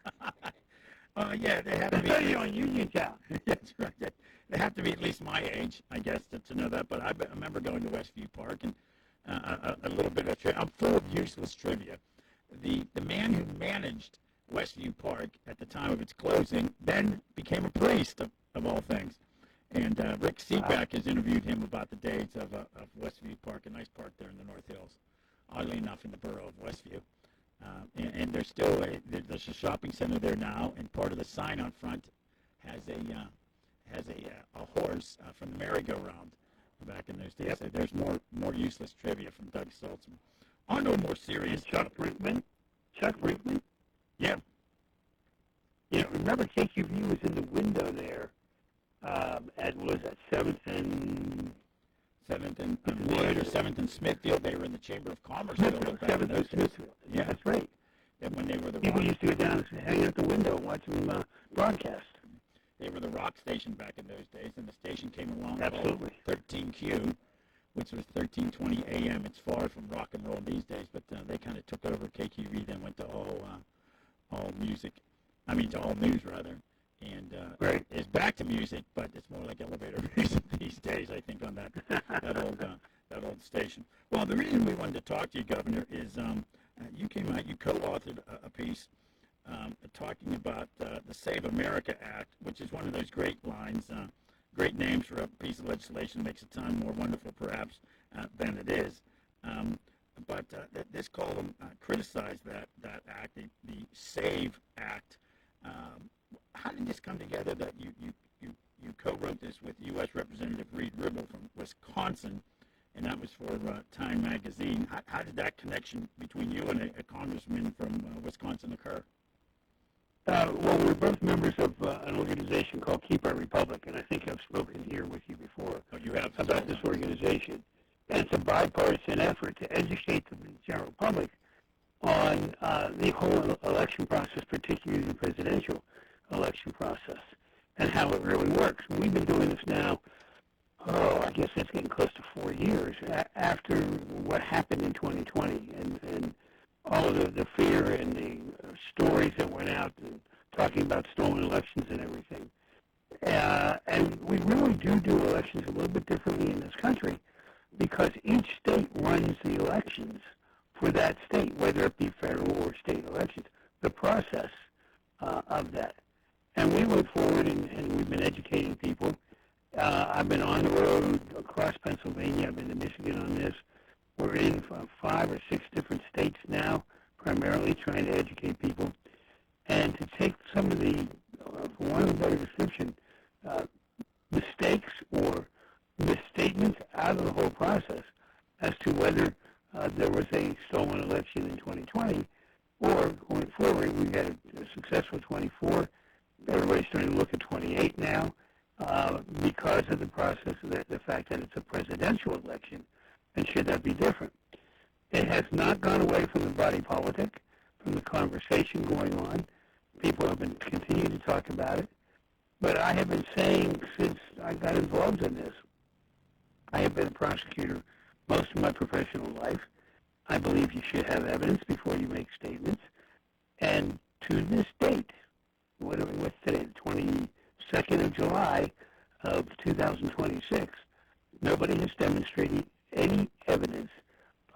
Yeah, they have to be. Especially on Uniontown. That's right. They have to be at least my age, I guess, to know that. But I remember going to Westview Park and a little bit of trivia. I'm full of useless trivia. The man who managed Westview Park at the time of its closing then became a priest, of all things. And Rick Seaback has interviewed him about the days of Westview Park, a nice park there in the North Hills, oddly enough in the borough of Westview. And there's still there's a shopping center there now, and part of the sign on front has a horse from the merry-go-round back in those days. So there's more useless trivia from Doug Saltzman. On to a more serious. Chuck Brinkman. Yeah. You know, remember KQV was in the window there at, what was that, 7th and Lloyd or 7th and Smithfield. They were in the Chamber of Commerce building back in 7th those and days. Smithfield. Yeah, that's right. And when they were the People rock, used to go down and hang out the window and watch them broadcast. they were the rock station back in those days, and the station came along. Absolutely. 13Q, which was 1320 a.m. It's far from rock and roll these days, but they kind of took over. KQV then went to all music. I mean, to all news rather, and right. It's back to music, but it's more like elevator music these days. I think on that old station. Well, the reason we wanted to talk to you, Governor, is you came out, you co-authored a piece talking about the Save America Act, which is one of those great lines, great names for a piece of legislation, makes a ton more wonderful perhaps than it is. But this column criticized that act, the SAVE Act. How did this come together that you co-wrote this with U.S. Representative Reed Ribble from Wisconsin, and that was for Time Magazine? How did that connection between you and a congressman from Wisconsin occur? Well, we're both members of an organization called Keep Our Republic, and I think I've spoken here with you before about this organization. And it's a bipartisan effort to educate the general public on the whole election process, particularly the presidential election process, and how it really works. We've been doing this now, I guess it's getting close to 4 years after what happened in 2020 and all of the fear and the stories that went out and talking about stolen elections and everything. And we really do elections a little bit differently in this country because each state runs the elections for that state, whether it be federal or state elections, the process of that. And we look forward and we've been educating people. I've been on the road across Pennsylvania. I've been to Michigan on this. We're in 5 or 6 different states now, primarily trying to educate people. And to take some of the, for want of a better description, mistakes or misstatements out of the whole process as to whether there was a stolen election in 2020 or going forward, we've had a successful 24. Everybody's starting to look at 28 now because of the process, the fact that it's a presidential election, and should that be different? It has not gone away from the body politic, from the conversation going on. People have been continuing to talk about it. But I have been saying since I got involved in this, I have been a prosecutor most of my professional life. I believe you should have evidence before you make statements. And to this date, what's today, the 22nd of July of 2026, nobody has demonstrated any evidence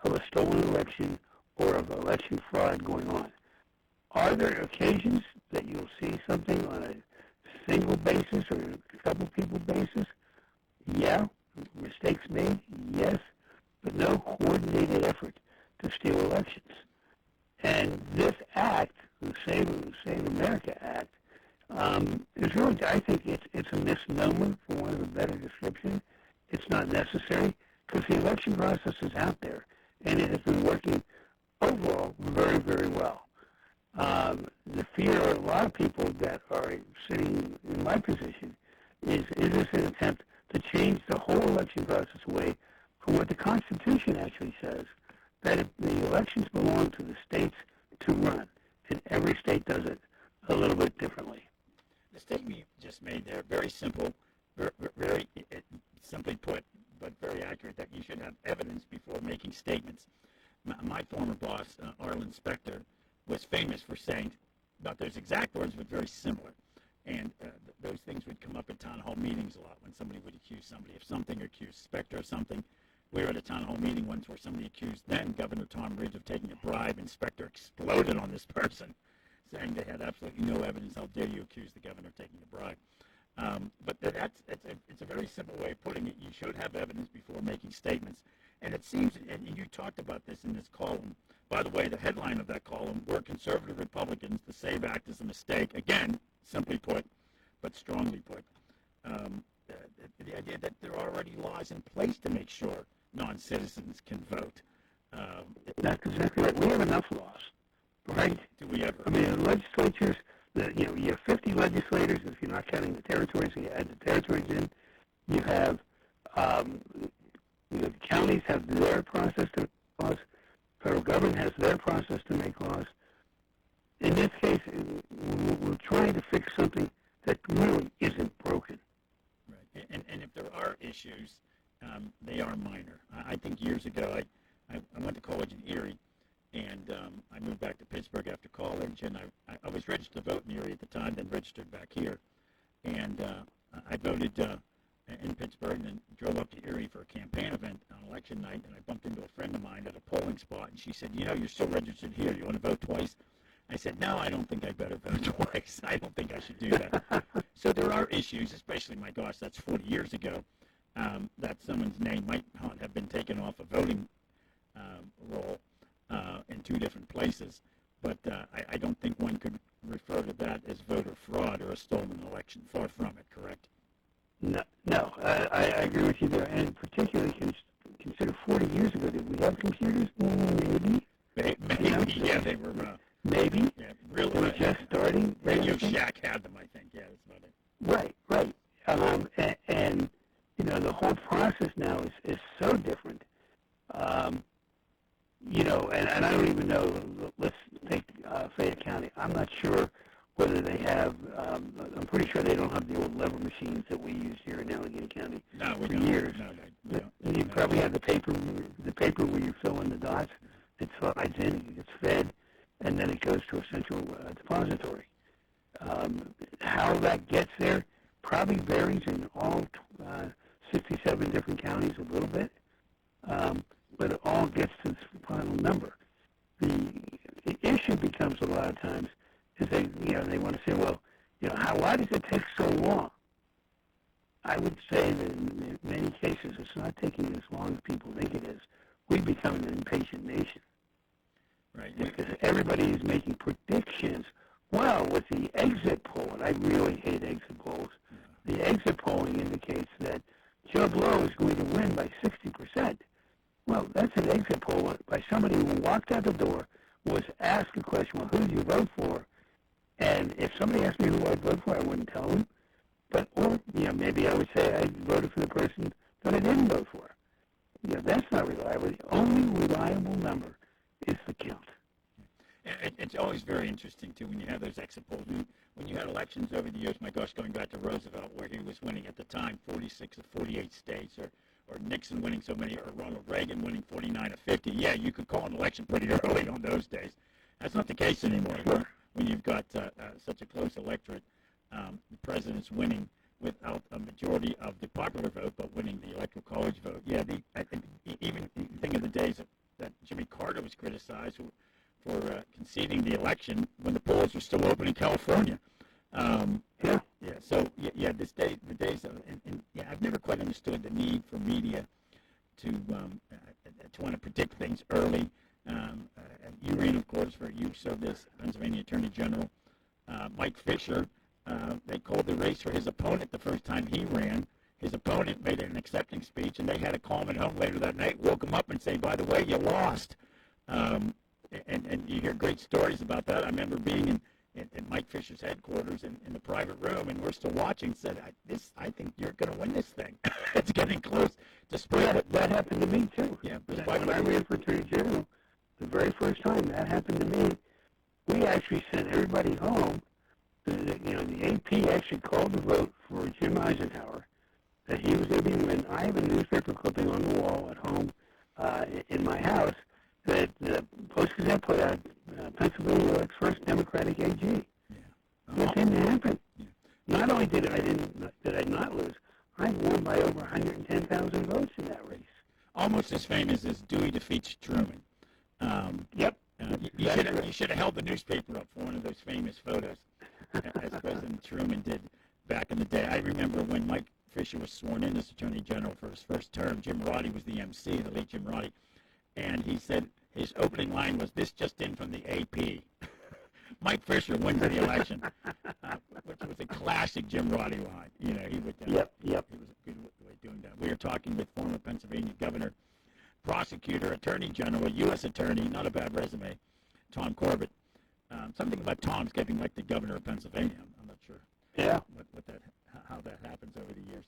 of a stolen election or of election fraud going on. Are there occasions that you'll see something on a single basis or a couple people basis? Yeah. Mistakes made? Yes. But no coordinated effort to steal elections. And this act, the Save America Act, is really, I think it's a misnomer, for want of a better description. It's not necessary because the election process is out there, and it has been working overall very, very well. The fear of a lot of people that are sitting in my position is this an attempt to change the whole election process away from what the Constitution actually says, that if the elections belong to the states to run, and every state does it a little bit differently. The statement you just made there, very simple, very simply put, but very accurate, that you should have evidence before making statements. My former boss, Arlen Specter, was famous for saying about those exact words, but very similar. And those things would come up at town hall meetings a lot when somebody would accuse somebody of something, or accuse Specter of something. We were at a town hall meeting once where somebody accused then Governor Tom Ridge of taking a bribe, and Specter exploded on this person, saying they had absolutely no evidence. How dare you accuse the governor of taking a bribe? But it's a very simple way of putting it. You should have evidence before making statements. And it seems, and you talked about this in this column. By the way, the headline of that column, were conservative Republicans, the SAVE Act is a mistake. Again, simply put, but strongly put. The idea that there are already laws in place to make sure non-citizens can vote. That's exactly right. We have enough laws, right? Do we ever? I mean, the legislatures, you have 50 legislators, if you're not counting the territories, and you add the territories in. You have, the counties have their process to make laws. Federal government has their process to make laws. In this case, we're trying to fix something that really isn't broken. Right. And if there are issues, they are minor. I think years ago, I went to college in Erie, and I moved back to Pittsburgh after college, and I was registered to vote in Erie at the time, then registered back here. And I voted in Pittsburgh and then drove up to Erie for a campaign event on election night, and I bumped into a friend of mine at a polling spot, and she said, you're still registered here. You want to vote twice? I said, no, I don't think I better vote twice. I don't think I should do that. So there are issues, especially, my gosh, that's 40 years ago, that someone's name might not have been taken off a voting roll in two different places. But I don't think one could refer to that as voter fraud or a stolen election. Far from it, correct? No, I agree with you there. And particularly consider 40 years ago, did we have computers? Maybe. Maybe, yeah, they were... maybe. Yeah, really. They were just starting. Radio Shack had them, I think. Yeah, that's about it. Right. And the whole process now is so different. And I don't even know, let's take Fayette County. I'm not sure whether they have, I'm pretty sure they don't have the old lever machines that we used here in Allegheny County for years. And you probably have the paper where you fill in the dots. It slides in, it gets fed, and then it goes to a central depository. How that gets there probably varies in all 67 different counties a little bit, but it all gets to the final number. The issue becomes a lot of times is they want to say, well, why does it take so long? I would say that in many cases it's not taking as long as people think it is. We've become an impatient nation. Right. Because everybody is making predictions. Well, with the exit poll, and I really hate exit polls, the exit polling indicates that Joe Blow is going to win by 60%. Well, that's an exit poll by somebody who walked out the door, was asked a question, well, who do you vote for? And if somebody asked me who I'd vote for, I wouldn't tell them. Or maybe I would say I voted for the person that I didn't vote for. That's not reliable. The only reliable number is the count. It's always very interesting, too, when you have those exit polls. When you had elections over the years, my gosh, going back to Roosevelt, where he was winning at the time 46 of 48 states, or Nixon winning so many, or Ronald Reagan winning 49 of 50. Yeah, you could call an election pretty early on those days. That's not the case anymore. Sure. When you've got such a close electorate, the president's winning without a majority of the popular vote, but winning the electoral college vote. Yeah, I think even think of the days that Jimmy Carter was criticized for conceding the election when the polls were still open in California. So the days of, and I've never quite understood the need for media to want to predict things early. You ran, of course, you served as Pennsylvania Attorney General. Mike Fisher, they called the race for his opponent the first time he ran. His opponent made an accepting speech, and they had to call him at home later that night, woke him up, and say, by the way, you lost. And you hear great stories about that. I remember being in Mike Fisher's headquarters in the private room, and we're still watching. Said, I think you're going to win this thing. It's getting close to spread. That happened to me too. Yeah, When I ran for Attorney General, the very first time that happened to me, we actually sent everybody home. The AP actually called the vote for Jim Eisenhower, that he was going to be win. I have a newspaper clipping on the wall at home in my house that the Post-Gazette put out, Pennsylvania elects first Democratic AG. Yeah. It didn't happen. Yeah. Not only did I not lose, I won by over 110,000 votes in that race. Almost as famous as Dewey defeats Truman. Yep. You should have held the newspaper up for one of those famous photos, as President Truman did back in the day. I remember when Mike Fisher was sworn in as Attorney General for his first term. Jim Roddy was the MC, the late Jim Roddy, and he said his opening line was, "This just in from the AP." Mike Fisher wins the election, which was a classic Jim Roddy line. He would. Yep. He was a good way of doing that. We are talking with former Pennsylvania Governor, Prosecutor, Attorney General, U.S. Attorney, not a bad resume, Tom Corbett. Something about Tom's getting like the governor of Pennsylvania. I'm not sure. Yeah. How that happens over the years.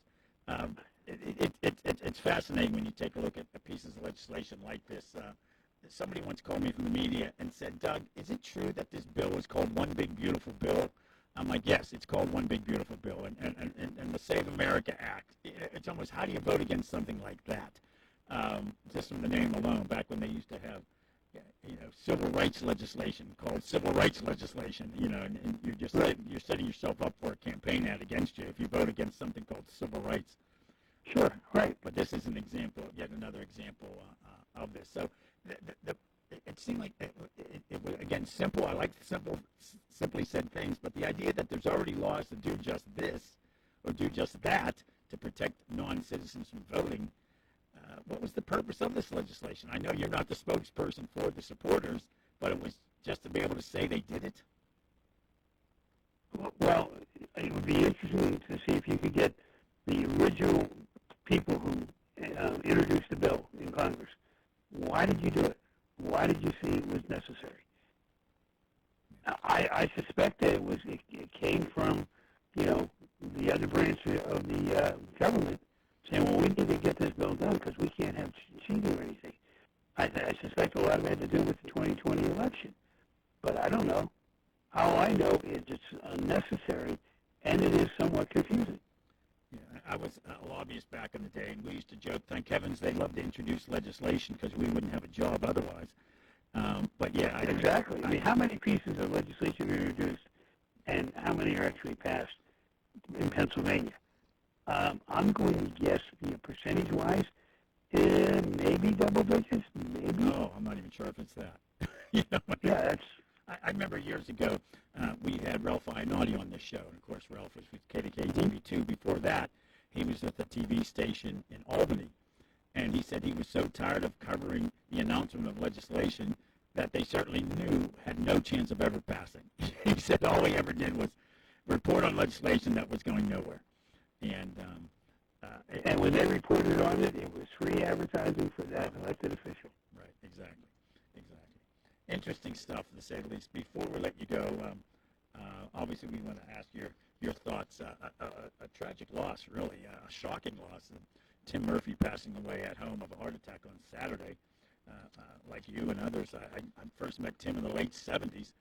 It's fascinating when you take a look at pieces of legislation like this. Somebody once called me from the media and said, "Doug, is it true that this bill is called One Big Beautiful Bill?" I'm like, yes, it's called One Big Beautiful Bill. And the Save America Act, it's almost, how do you vote against something like that? Just from the name alone, back when they used to have, civil rights legislation called civil rights legislation, and you're just you're setting yourself up for a campaign ad against you if you vote against something called civil rights. Sure, right. But this is an example, yet another example of this. So it seemed like it was, again, simple. I like simply said things, but the idea that there's already laws to do just this or do just that to protect non-citizens from voting. What was the purpose of this legislation? I know you're not the spokesperson for the supporters, but it was just to be able to say they did it? Well, it would be interesting to see if you could get the original people who introduced the bill in Congress. Why did you do it? Why did you see it was necessary? I suspect that it came from, the other branch of the government saying, well, we need to get this bill done because we can't have cheating or anything. I suspect a lot of it had to do with the 2020 election. But I don't know. All I know is it's unnecessary, and it is somewhat confusing. Yeah, I was a lobbyist back in the day, and we used to joke, thank heavens they love to introduce legislation because we wouldn't have a job otherwise. But yeah. Exactly. I mean, how many pieces of legislation are introduced, and how many are actually passed in Pennsylvania? I'm going to guess, percentage-wise, maybe double digits, maybe. No, I'm not even sure if it's that. Yeah, that's... I remember years ago, we had Ralph Iannotti on this show, and of course Ralph was with KDK TV2. Before that, he was at the TV station in Albany, and he said he was so tired of covering the announcement of legislation that they certainly knew had no chance of ever passing. He said all he ever did was report on legislation that was going nowhere. And when they reported on it, it was free advertising for that elected official. Right, exactly. Interesting stuff, to say the least. Before we let you go, obviously we want to ask your thoughts. A tragic loss, really, a shocking loss. Tim Murphy passing away at home of a heart attack on Saturday. Like you and others, I first met Tim in the late 70s.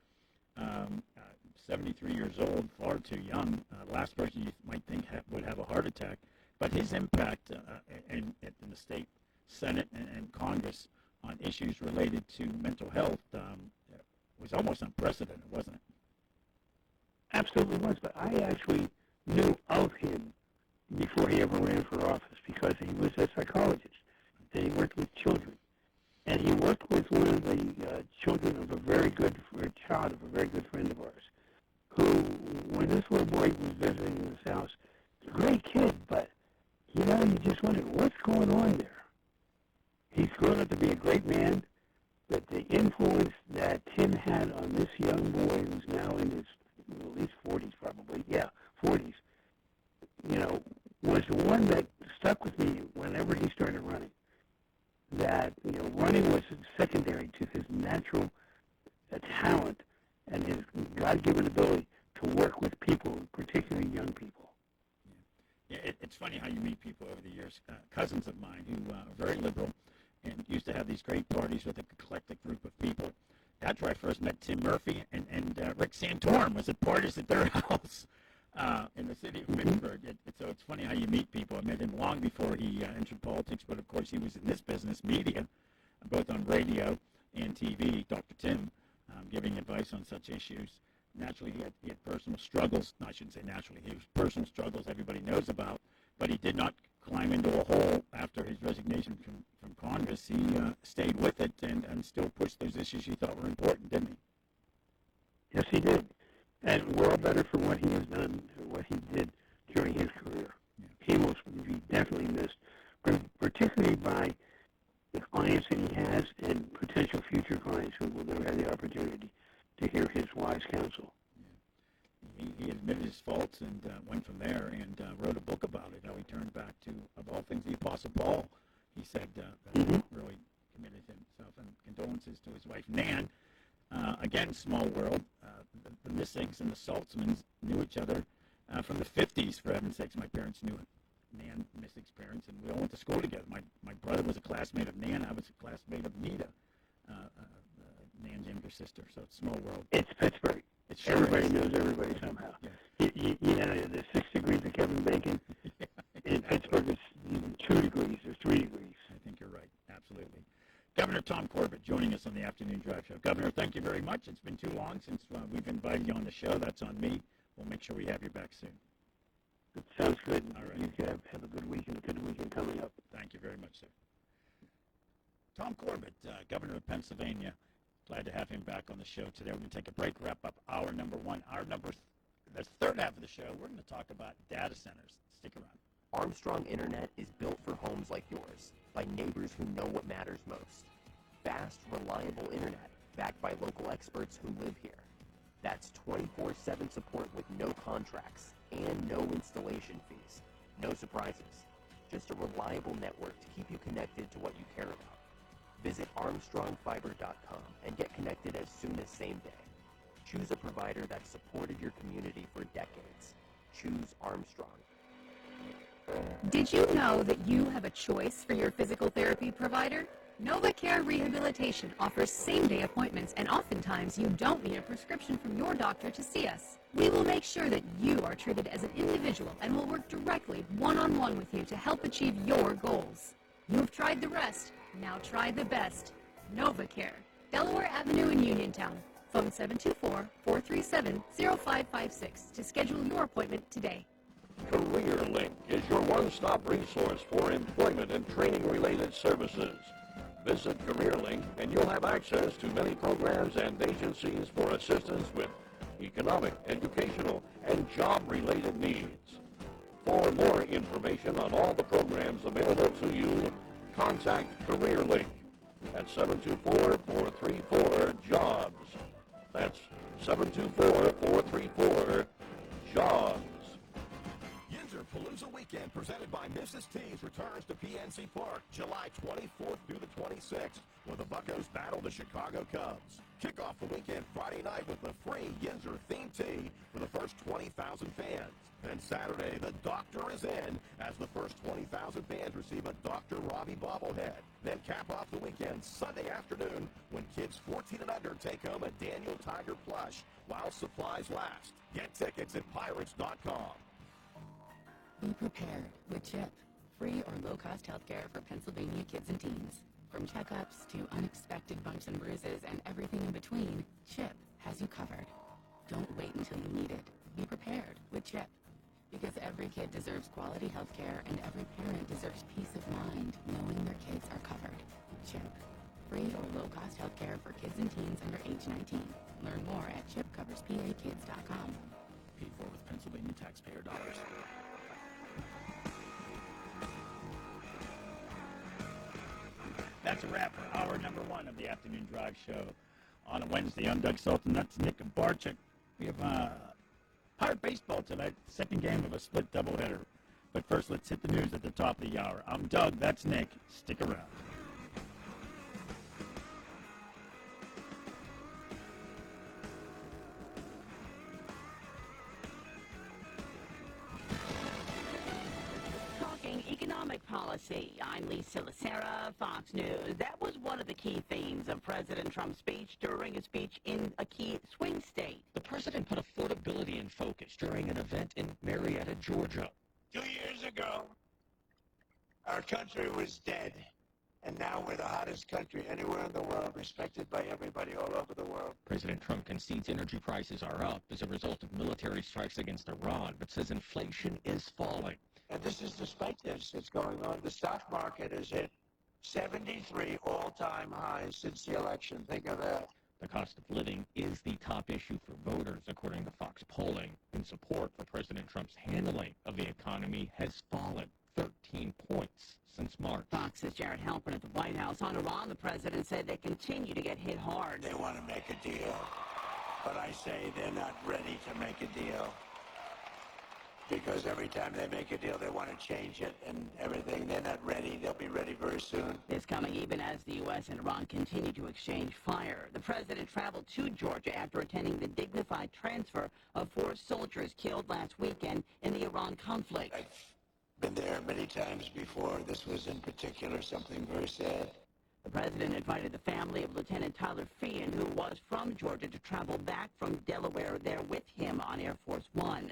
73 years old, far too young. Last person you might think would have a heart attack. But his impact in the state Senate and Congress on issues related to mental health was almost unprecedented, wasn't it? Absolutely was, but I actually knew of him before he ever ran for office because he was a psychologist, and he worked with children. And he worked with one of the children of child of a very good friend of ours, who, when this little boy was visiting in his house, a great kid, but, you just wondered, what's going on there? He's grown up to be a great man, but the influence that Tim had on this young boy, who's now in his, at least 40s probably, 40s, was the one that stuck with me whenever he started running. That, running was secondary to his natural talent and his God-given ability to work with people, particularly young people. Yeah, it's funny how you meet people over the years. Cousins of mine who are very liberal and used to have these great parties with an eclectic group of people. That's where I first met Tim Murphy and Rick Santorum was at parties at their house in the city of Pittsburgh. So it's funny how you meet people. I met him long before he entered politics, but of course he was in this business, media, both on radio and TV. Dr. Tim, giving advice on such issues. Naturally, he had personal struggles. No, I shouldn't say naturally. He was personal struggles everybody knows about, but he did not climb into a hole after his resignation from Congress. He stayed with it and still pushed those issues he thought were important, didn't he? Yes, he did. And we're all better for what he has done, what he did during his career. Yeah. He will be definitely missed, particularly by the clients that he has and potential future clients who will never have the opportunity to hear his wise counsel. Yeah. He admitted his faults and went from there and wrote a book about it, how he turned back to, of all things, the Apostle Paul. He said that he really committed himself, and condolences to his wife, Nan. Again, small world. The Missigs and the Saltzmans knew each other from the 50s, for heaven's sakes. My parents knew Nan Missig's parents, and we all went to school together. My brother was a classmate of Nan. I was a classmate of Nita, Nan's younger sister. So it's small world. It's Pittsburgh. Everybody knows everybody somehow. Yeah. You know, the 6 degrees of Kevin Bacon. In Pittsburgh, it's 2 degrees or 3 degrees. I think you're right. Absolutely. Governor Tom Corbett joining us on the Afternoon Drive Show. Governor, thank you very much. It's been too long since we've invited you on the show. That's on me. We'll make sure we have you back soon. It sounds good. All right. You have a good weekend, a good weekend coming up. Thank you very much, sir. Tom Corbett, Governor of Pennsylvania. Glad to have him back on the show today. We're going to take a break, wrap up hour number one. That's the third half of the show. We're going to talk about data centers. Stick around. Armstrong Internet is built for homes like yours, by neighbors who know what matters most. Fast, reliable internet, backed by local experts who live here. That's 24/7 support with no contracts and no installation fees. No surprises. Just a reliable network to keep you connected to what you care about. Visit ArmstrongFiber.com and get connected as soon as same day. Choose a provider that's supported your community for decades. Choose Armstrong. Did you know that you have a choice for your physical therapy provider? NovaCare Rehabilitation offers same-day appointments, and oftentimes you don't need a prescription from your doctor to see us. We will make sure that you are treated as an individual and will work directly one-on-one with you to help achieve your goals. You've tried the rest. Now try the best. NovaCare, Delaware Avenue in Uniontown. Phone 724-437-0556 to schedule your appointment today. CareerLink is your one-stop resource for employment and training-related services. Visit CareerLink and you'll have access to many programs and agencies for assistance with economic, educational, and job-related needs. For more information on all the programs available to you, contact CareerLink at 724-434-JOBS. That's 724-434-JOBS. Palooza Weekend presented by Mrs. T's returns to PNC Park July 24th through the 26th, where the Buccos battle the Chicago Cubs. Kick off the weekend Friday night with the free Yinzer themed tee for the first 20,000 fans. Then Saturday, the Doctor is in as the first 20,000 fans receive a Dr. Robbie bobblehead. Then cap off the weekend Sunday afternoon when kids 14 and under take home a Daniel Tiger plush while supplies last. Get tickets at Pirates.com. Be prepared with CHIP, free or low-cost healthcare for Pennsylvania kids and teens. From checkups to unexpected bumps and bruises and everything in between, CHIP has you covered. Don't wait until you need it. Be prepared with CHIP. Because every kid deserves quality healthcare and every parent deserves peace of mind knowing their kids are covered. CHIP, free or low-cost healthcare for kids and teens under age 19. Learn more at chipcoverspakids.com. Paid for with Pennsylvania taxpayer dollars. That's a wrap for hour number one of the Afternoon Drive Show on a Wednesday. I'm Doug Sultan. That's Nick Barczyk. We have Pirate baseball tonight, second game of a split doubleheader. But first, let's hit the news at the top of the hour. I'm Doug. That's Nick. Stick around. policy. I'm Lisa Lacera, Fox News. That was one of the key themes of President Trump's speech during a speech in a key swing state. The president put affordability in focus during an event in Marietta, Georgia. 2 years ago, our country was dead. And now we're the hottest country anywhere in the world, respected by everybody all over the world. President Trump concedes energy prices are up as a result of military strikes against Iran, but says inflation is falling. And this is despite this. It's going on. The stock market is at 73 all-time highs since the election. Think of that. The cost of living is the top issue for voters, according to Fox polling. And support for President Trump's handling of the economy has fallen 13 points since March. Fox's Jared Halpern at the White House. On Iran, the president said they continue to get hit hard. They want to make a deal. But I say they're not ready to make a deal. Because every time they make a deal, they want to change it and everything. They're not ready. They'll be ready very soon. This coming even as the U.S. and Iran continue to exchange fire. The president traveled to Georgia after attending the dignified transfer of 4 soldiers killed last weekend in the Iran conflict. Been there many times before. This was in particular something very sad. The president invited the family of Lieutenant Tyler Feehan, who was from Georgia, to travel back from Delaware there with him on Air Force One.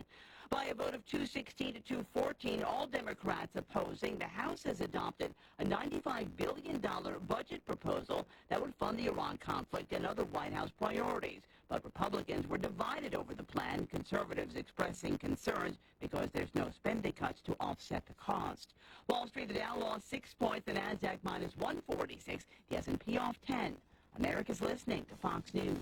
By a vote of 216 to 214, all Democrats opposing, the House has adopted a $95 billion budget proposal that would fund the Iran conflict and other White House priorities. But Republicans were divided over the plan, conservatives expressing concerns because there's no spending cuts to offset the cost. Wall Street, the Dow lost 6 points, the Nasdaq minus 146, the S&P off 10. America's listening to Fox News.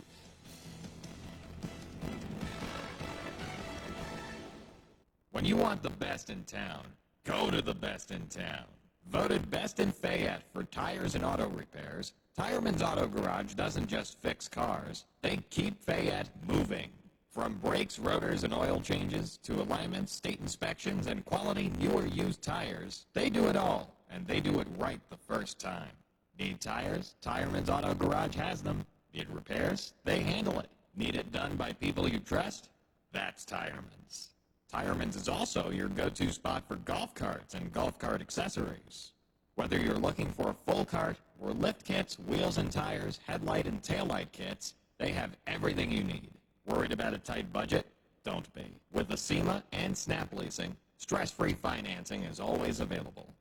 When you want the best in town, go to the best in town. Voted best in Fayette for tires and auto repairs, Tireman's Auto Garage doesn't just fix cars, they keep Fayette moving. From brakes, rotors, and oil changes to alignments, state inspections, and quality new or used tires, they do it all, and they do it right the first time. Need tires? Tireman's Auto Garage has them. Need repairs? They handle it. Need it done by people you trust? That's Tireman's. Tireman's is also your go-to spot for golf carts and golf cart accessories. Whether you're looking for a full cart or lift kits, wheels and tires, headlight and taillight kits, they have everything you need. Worried about a tight budget? Don't be. With Acima and Snap Leasing, stress-free financing is always available.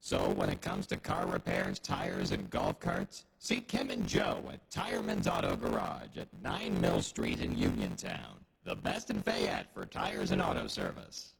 So when it comes to car repairs, tires, and golf carts, see Kim and Joe at Tireman's Auto Garage at 9 Mill Street in Uniontown. The best in Fayette for tires and auto service.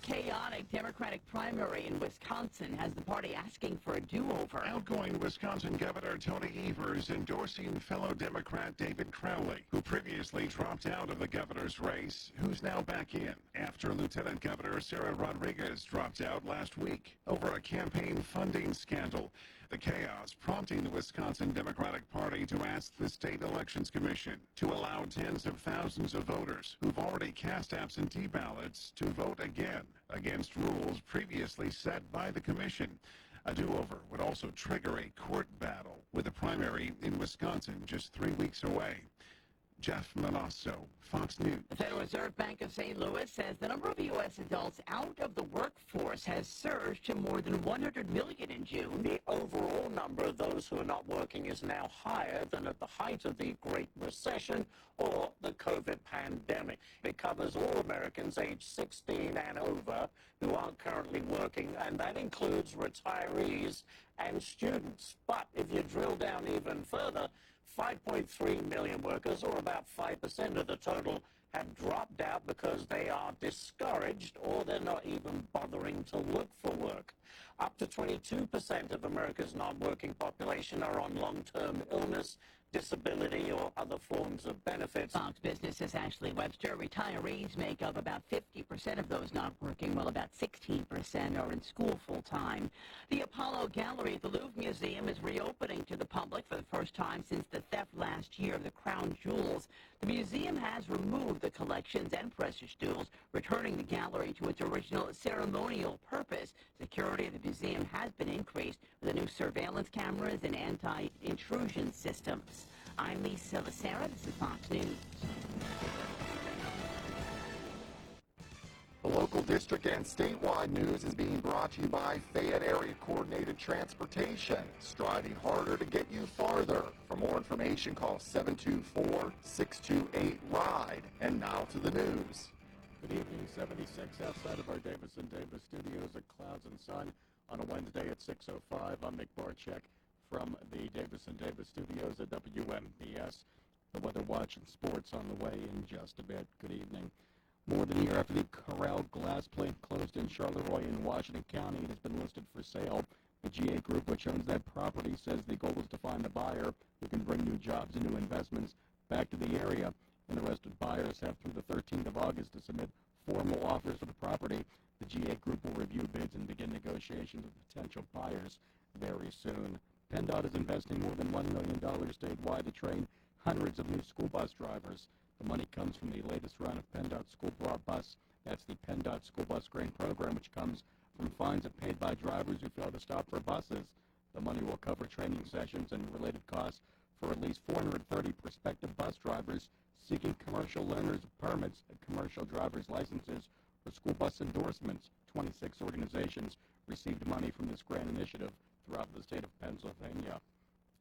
Chaotic Democratic primary in Wisconsin has the party asking for a do-over. Outgoing Wisconsin Governor Tony Evers endorsing fellow Democrat David Crowley, who previously dropped out of the governor's race, who's now back in after Lieutenant Governor Sarah Rodriguez dropped out last week over a campaign funding scandal. The chaos prompting the Wisconsin Democratic Party to ask the State Elections Commission to allow tens of thousands of voters who've already cast absentee ballots to vote again against rules previously set by the commission. A do-over would also trigger a court battle with the primary in Wisconsin just 3 weeks away. Jeff Manasso, Fox News. The Federal Reserve Bank of St. Louis says the number of U.S. adults out of the workforce has surged to more than 100 million in June. The overall number of those who are not working is now higher than at the height of the Great Recession or the COVID pandemic. It covers all Americans aged 16 and over who aren't currently working, and that includes retirees and students. But if you drill down even further, 5.3 million workers, or about 5% of the total, have dropped out because they are discouraged or they're not even bothering to look for work. Up to 22% of America's non-working population are on long-term illness, disability, or other forms of benefits. Fox Business's Ashley Webster, retirees make up about 50% of those not working, while about 16% are in school full-time. The Apollo Gallery at the Louvre Museum is reopening to the public for the first time since the theft last year of the crown jewels. The museum has removed the collections and precious jewels, returning the gallery to its original ceremonial purpose. Security of the museum has been increased with the new surveillance cameras and anti-intrusion systems. I'm Lisa Lacera. This is Fox News. The local district and statewide news is being brought to you by Fayette Area Coordinated Transportation, striving harder to get you farther. For more information, call 724-628-RIDE. And now to the news. Good evening, 76 outside of our Davis & Davis studios at Clouds and Sun on a Wednesday at 6:05. I'm Nick Barczyk from the Davis & Davis studios at WMBS. The Weather Watch and Sports on the way in just a bit. Good evening. More than a year after the Corral glass plant closed in Charleroi in Washington County, it has been listed for sale. The GA Group, which owns that property, says the goal is to find a buyer who can bring new jobs and new investments back to the area. Interested buyers have through the 13th of August to submit formal offers for the property. The GA Group will review bids and begin negotiations with potential buyers very soon. PennDOT is investing more than $1 million statewide to train hundreds of new school bus drivers. The money comes from the latest round of PennDOT School Bus. That's the PennDOT School Bus Grant Program, which comes from fines paid by drivers who fail to stop for buses. The money will cover training sessions and related costs for at least 430 prospective bus drivers seeking commercial learners permits and commercial driver's licenses or school bus endorsements. 26 organizations received money from this grant initiative throughout the state of Pennsylvania.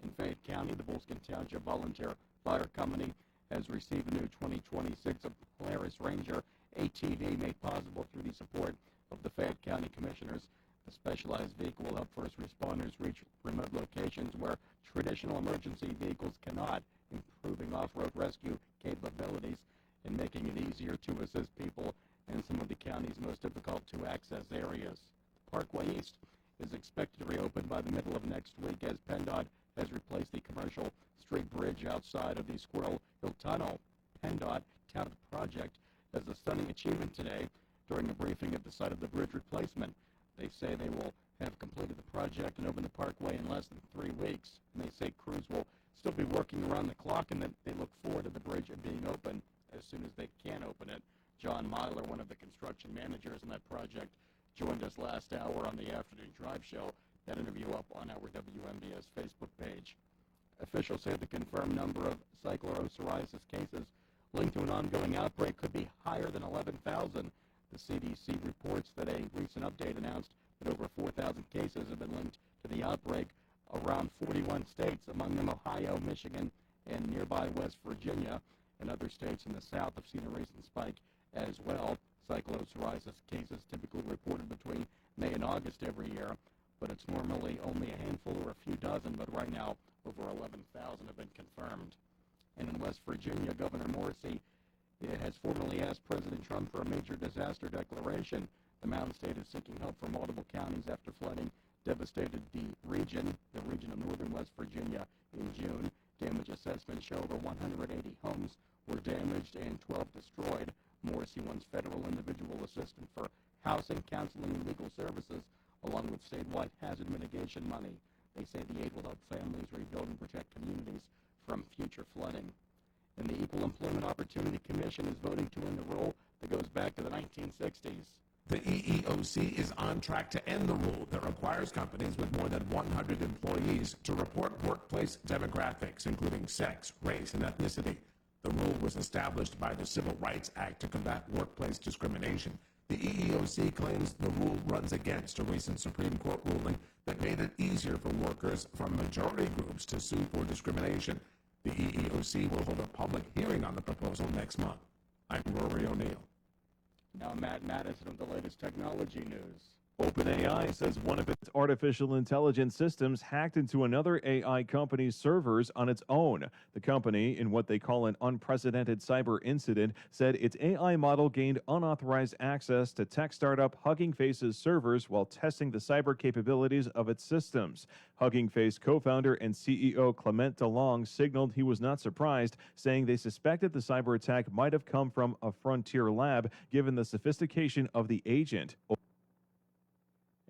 In Fayette County, the Bullskin Township Volunteer Fire Company has received a new 2026 Polaris Ranger ATV made possible through the support of the Fayette County Commissioners. The specialized vehicle will help first responders reach remote locations where traditional emergency vehicles cannot, improving off-road rescue capabilities and making it easier to assist people in some of the county's most difficult to access areas. Parkway East is expected to reopen by the middle of next week as PennDOT has replaced the commercial street bridge outside of the Squirrel Hill Tunnel. PennDOT touted the project as a stunning achievement today during a briefing at the site of the bridge replacement. They say they will have completed the project and open the parkway in less than 3 weeks. And they say crews will still be working around the clock and that they look forward to the bridge being open as soon as they can open it. John Myler, one of the construction managers in that project, joined us last hour on the Afternoon Drive Show. That interview up on our WMBS Facebook page. Officials say the confirmed number of cyclopsoriasis cases linked to an ongoing outbreak could be higher than 11,000. The CDC reports that a recent update announced that over 4,000 cases have been linked to the outbreak around 41 states, among them Ohio, Michigan, and nearby West Virginia. And other states in the South have seen a recent spike as well. Cyclopsoriasis cases typically reported between May and August every year, but it's normally only a handful or a few dozen, but right now over 11,000 have been confirmed. And in West Virginia, Governor Morrisey has formally asked President Trump for a major disaster declaration. The Mountain State is seeking help from multiple counties after flooding devastated the region of northern West Virginia in June. Damage assessments show over 180 homes were damaged and 12 destroyed. Morrisey wants federal individual assistance for housing, counseling, and legal services, along with statewide hazard mitigation money. They say the aid will help families rebuild and protect communities from future flooding. And the Equal Employment Opportunity Commission is voting to end the rule that goes back to the 1960s. The EEOC is on track to end the rule that requires companies with more than 100 employees to report workplace demographics, including sex, race, and ethnicity. The rule was established by the Civil Rights Act to combat workplace discrimination. The EEOC claims the rule runs against a recent Supreme Court ruling that made it easier for workers from majority groups to sue for discrimination. The EEOC will hold a public hearing on the proposal next month. I'm Rory O'Neill. Now Matt Madison of the latest technology news. OpenAI says one of its artificial intelligence systems hacked into another AI company's servers on its own. The company, in what they call an unprecedented cyber incident, said its AI model gained unauthorized access to tech startup Hugging Face's servers while testing the cyber capabilities of its systems. Hugging Face co-founder and CEO Clement DeLong signaled he was not surprised, saying they suspected the cyber attack might have come from a frontier lab, given the sophistication of the agent.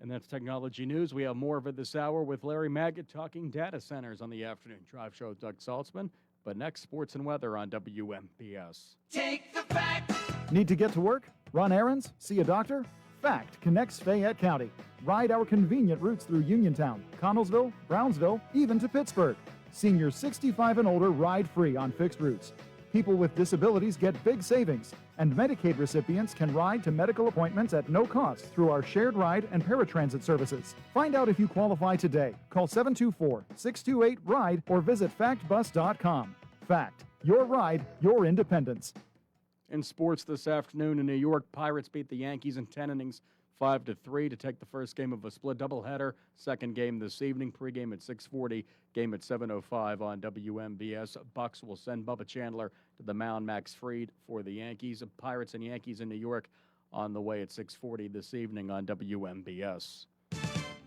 And that's technology news. We have more of it this hour with Larry Maggot talking data centers on the Afternoon Drive Show with Doug Saltzman. But next, sports and weather on WMBS. Take the fact. Need to get to work? Run errands? See a doctor? Fact connects Fayette County. Ride our convenient routes through Uniontown, Connellsville, Brownsville, even to Pittsburgh. Seniors 65 and older ride free on fixed routes. People with disabilities get big savings, and Medicaid recipients can ride to medical appointments at no cost through our shared ride and paratransit services. Find out if you qualify today. Call 724-628-RIDE or visit factbus.com. Fact, your ride, your independence. In sports this afternoon in New York, Pirates beat the Yankees in 10 innings, 5-3 to take the first game of a split doubleheader. Second game this evening, pregame at 6:40, game at 7:05 on WMBS. Bucks will send Bubba Chandler to the mound, Max Fried for the Yankees. Pirates and Yankees in New York on the way at 6:40 this evening on WMBS.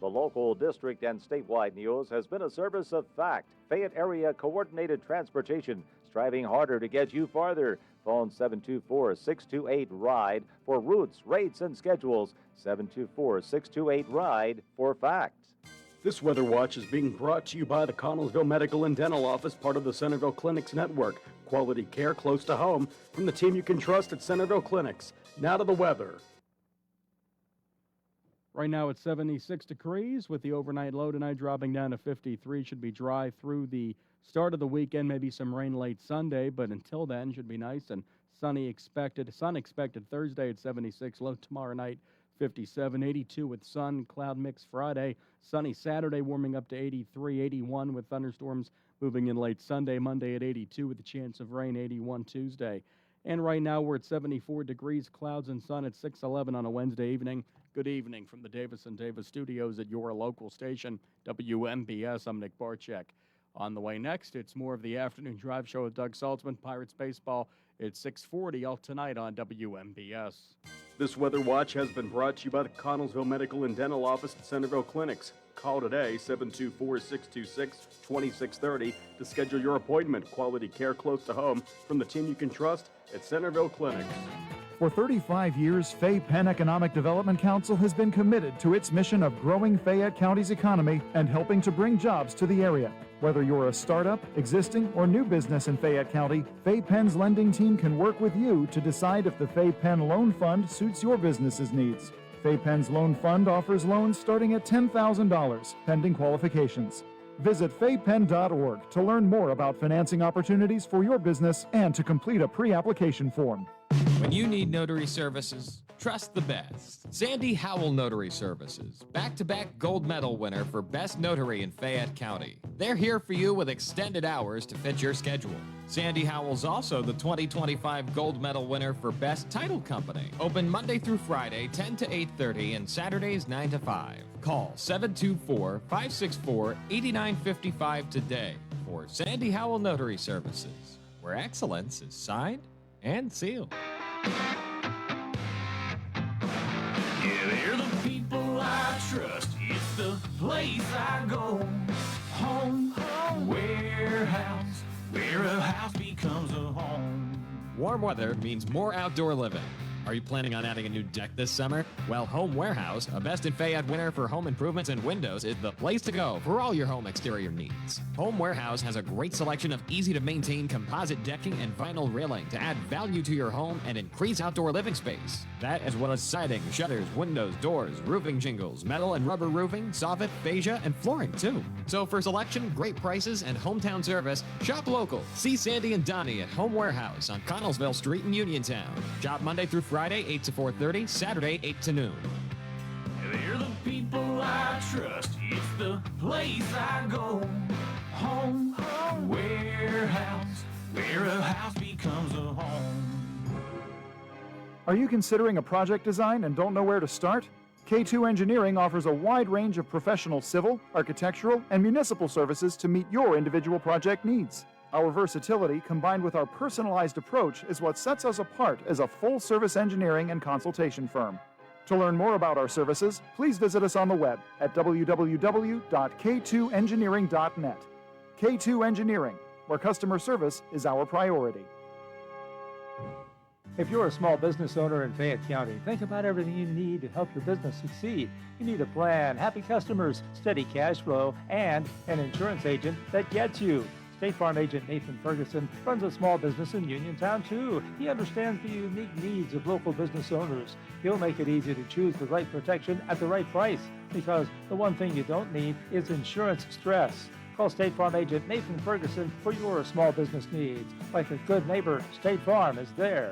The local, district, and statewide news has been a service of FACT, Fayette Area Coordinated Transportation, striving harder to get you farther. Phone 724-628-RIDE for routes, rates, and schedules. 724-628-RIDE for FACT. This Weather Watch is being brought to you by the Connellsville Medical and Dental Office, part of the Centerville Clinics Network. Quality care close to home from the team you can trust at Centerville Clinics. Now to the weather. Right now it's 76 degrees with the overnight low tonight dropping down to 53. Should be dry through the start of the weekend, maybe some rain late Sunday, but until then should be nice and sunny expected. Sun expected Thursday at 76, low tomorrow night 57, 82 with sun, cloud mix Friday, sunny Saturday warming up to 83, 81 with thunderstorms moving in late Sunday, Monday at 82 with a chance of rain, 81 Tuesday. And right now we're at 74 degrees, clouds and sun at 6:11 on a Wednesday evening. Good evening from the Davis & Davis studios at your local station, WMBS. I'm Nick Barczyk. On the way next, it's more of the afternoon drive show with Doug Saltzman, Pirates baseball at 6:40, all tonight on WMBS. This Weather Watch has been brought to you by the Connellsville Medical and Dental Office at Centerville Clinics. Call today, 724-626-2630, to schedule your appointment. Quality care close to home from the team you can trust at Centerville Clinics. For 35 years, Fay Penn Economic Development Council has been committed to its mission of growing Fayette County's economy and helping to bring jobs to the area. Whether you're a startup, existing, or new business in Fayette County, Fay Penn's lending team can work with you to decide if the Fay Penn Loan Fund suits your business's needs. Fay Penn's Loan Fund offers loans starting at $10,000, pending qualifications. Visit faypenn.org to learn more about financing opportunities for your business and to complete a pre-application form. When you need notary services, trust the best. Sandy Howell Notary Services, back-to-back gold medal winner for Best Notary in Fayette County. They're here for you with extended hours to fit your schedule. Sandy Howell's also the 2025 gold medal winner for Best Title Company. Open Monday through Friday, 10 to 8:30, and Saturdays, 9 to 5. Call 724-564-8955 today for Sandy Howell Notary Services, where excellence is signed and sealed. Yeah, they're the people I trust. It's the place I go. Home, warehouse, where a house becomes a home. Warm weather means more outdoor living. Are you planning on adding a new deck this summer? Well, Home Warehouse, a Best in Fayette winner for home improvements and windows, is the place to go for all your home exterior needs. Home Warehouse has a great selection of easy-to-maintain composite decking and vinyl railing to add value to your home and increase outdoor living space. That as well as siding, shutters, windows, doors, roofing shingles, metal and rubber roofing, soffit, fascia, and flooring too. So for selection, great prices, and hometown service, shop local. See Sandy and Donnie at Home Warehouse on Connellsville Street in Uniontown. Shop Monday through Friday, 8 to 4:30, Saturday, 8 to noon. They're the people I trust. It's the place I go. Home, warehouse, where a house becomes a home. Are you considering a project design and don't know where to start? K2 Engineering offers a wide range of professional civil, architectural, and municipal services to meet your individual project needs. Our versatility, combined with our personalized approach, is what sets us apart as a full-service engineering and consultation firm. To learn more about our services, please visit us on the web at www.k2engineering.net. K2 Engineering, where customer service is our priority. If you're a small business owner in Fayette County, think about everything you need to help your business succeed. You need a plan, happy customers, steady cash flow, and an insurance agent that gets you. State Farm agent Nathan Ferguson runs a small business in Uniontown, too. He understands the unique needs of local business owners. He'll make it easy to choose the right protection at the right price, because the one thing you don't need is insurance stress. Call State Farm agent Nathan Ferguson for your small business needs. Like a good neighbor, State Farm is there.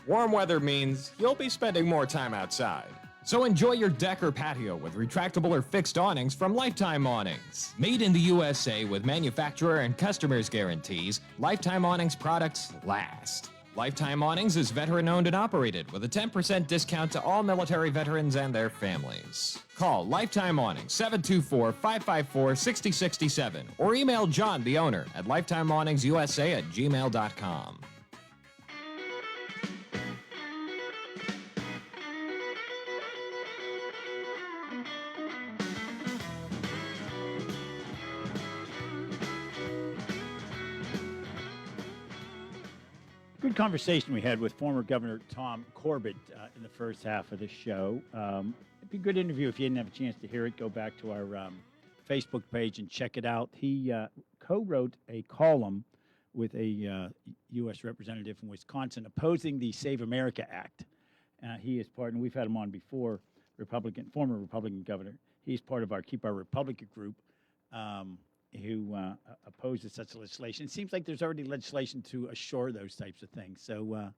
Warm weather means you'll be spending more time outside. So enjoy your deck or patio with retractable or fixed awnings from Lifetime Awnings. Made in the USA with manufacturer and customers guarantees, Lifetime Awnings products last. Lifetime Awnings is veteran-owned and operated with a 10% discount to all military veterans and their families. Call Lifetime Awnings 724-554-6067 or email John, the owner, at lifetimeawningsusa@gmail.com. Good conversation we had with former Governor Tom Corbett in the first half of the show. It'd be a good interview. If you didn't have a chance to hear it, go back to our Facebook page and check it out. He co-wrote a column with a U.S. representative from Wisconsin opposing the Save America Act. He is part, and we've had him on before, former Republican governor. He's part of our Keep Our Republic group. Who opposes such legislation. It seems like there's already legislation to assure those types of things. So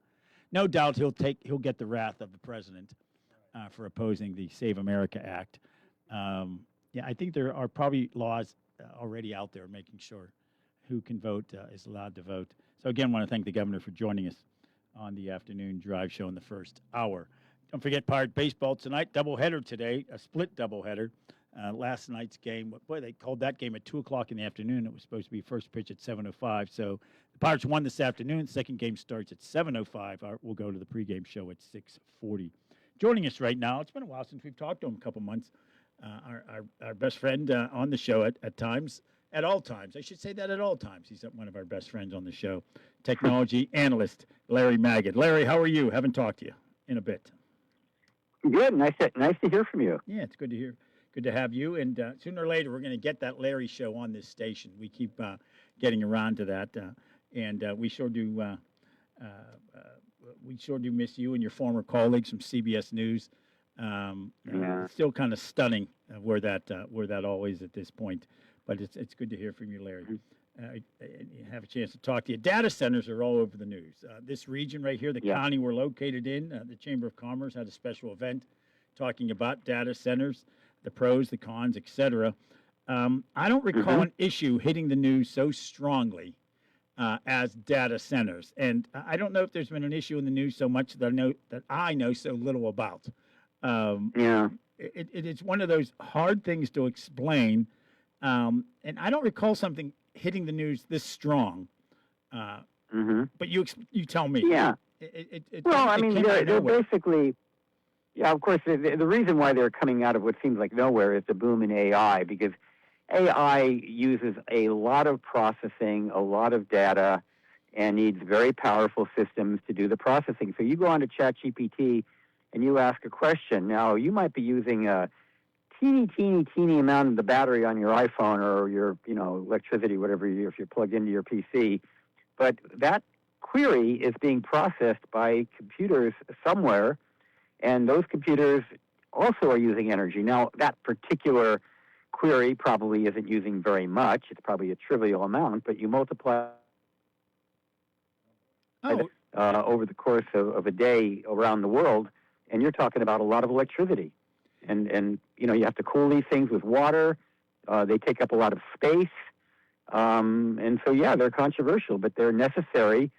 no doubt he'll get the wrath of the president for opposing the Save America Act. Yeah, I think there are probably laws already out there making sure who can vote is allowed to vote. So again, I want to thank the governor for joining us on the afternoon drive show in the first hour. Don't forget Pirate Baseball tonight, doubleheader today, a split doubleheader. Last night's game, boy, they called that game at 2 o'clock in the afternoon. It was supposed to be first pitch at 7:05. So the Pirates won this afternoon. Second game starts at 7:05. We'll go to the pregame show at 6:40. Joining us right now, it's been a while since we've talked to him, a couple months. Our best friend on the show at times, at all times. I should say that at all times. He's one of our best friends on the show. Technology analyst Larry Magid. Larry, how are you? Haven't talked to you in a bit. Good. Nice to hear from you. Yeah, it's good to hear. Good to have you, and sooner or later we're going to get that Larry show on this station. We keep getting around to that, and we sure do. We sure do miss you and your former colleagues from CBS News. Still kind of stunning where that all is at this point, but it's good to hear from you, Larry. Have a chance to talk to you. Data centers are all over the news. This region right here, the county we're located in, the Chamber of Commerce had a special event talking about data centers. The pros, the cons, etc. I don't recall an issue hitting the news so strongly as data centers, and I don't know if there's been an issue in the news so much that I know so little about. It's one of those hard things to explain, and I don't recall something hitting the news this strong. But you tell me. Yeah. They're basically. Yeah, of course, the reason why they're coming out of what seems like nowhere is the boom in AI, because AI uses a lot of processing, a lot of data, and needs very powerful systems to do the processing. So you go on to ChatGPT and you ask a question. Now, you might be using a teeny amount of the battery on your iPhone or your, electricity, whatever, if you're plugged into your PC, but that query is being processed by computers somewhere, and those computers also are using energy. Now, that particular query probably isn't using very much. It's probably a trivial amount, but you multiply over the course of a day around the world, and you're talking about a lot of electricity. And you have to cool these things with water. They take up a lot of space. And so, they're controversial, but they're necessary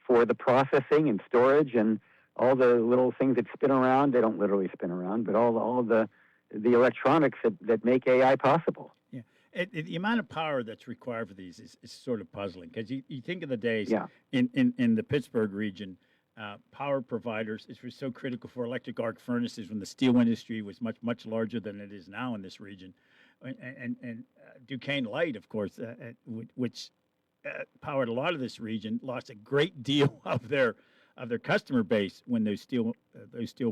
for the processing and storage and all the little things that spin around. They don't literally spin around, but all of the electronics that make AI possible. Yeah, the amount of power that's required for these is sort of puzzling, because you think of the days in the Pittsburgh region, power providers, it was so critical for electric arc furnaces when the steel industry was much larger than it is now in this region. And Duquesne Light, of course, which powered a lot of this region, lost a great deal of their customer base when those steel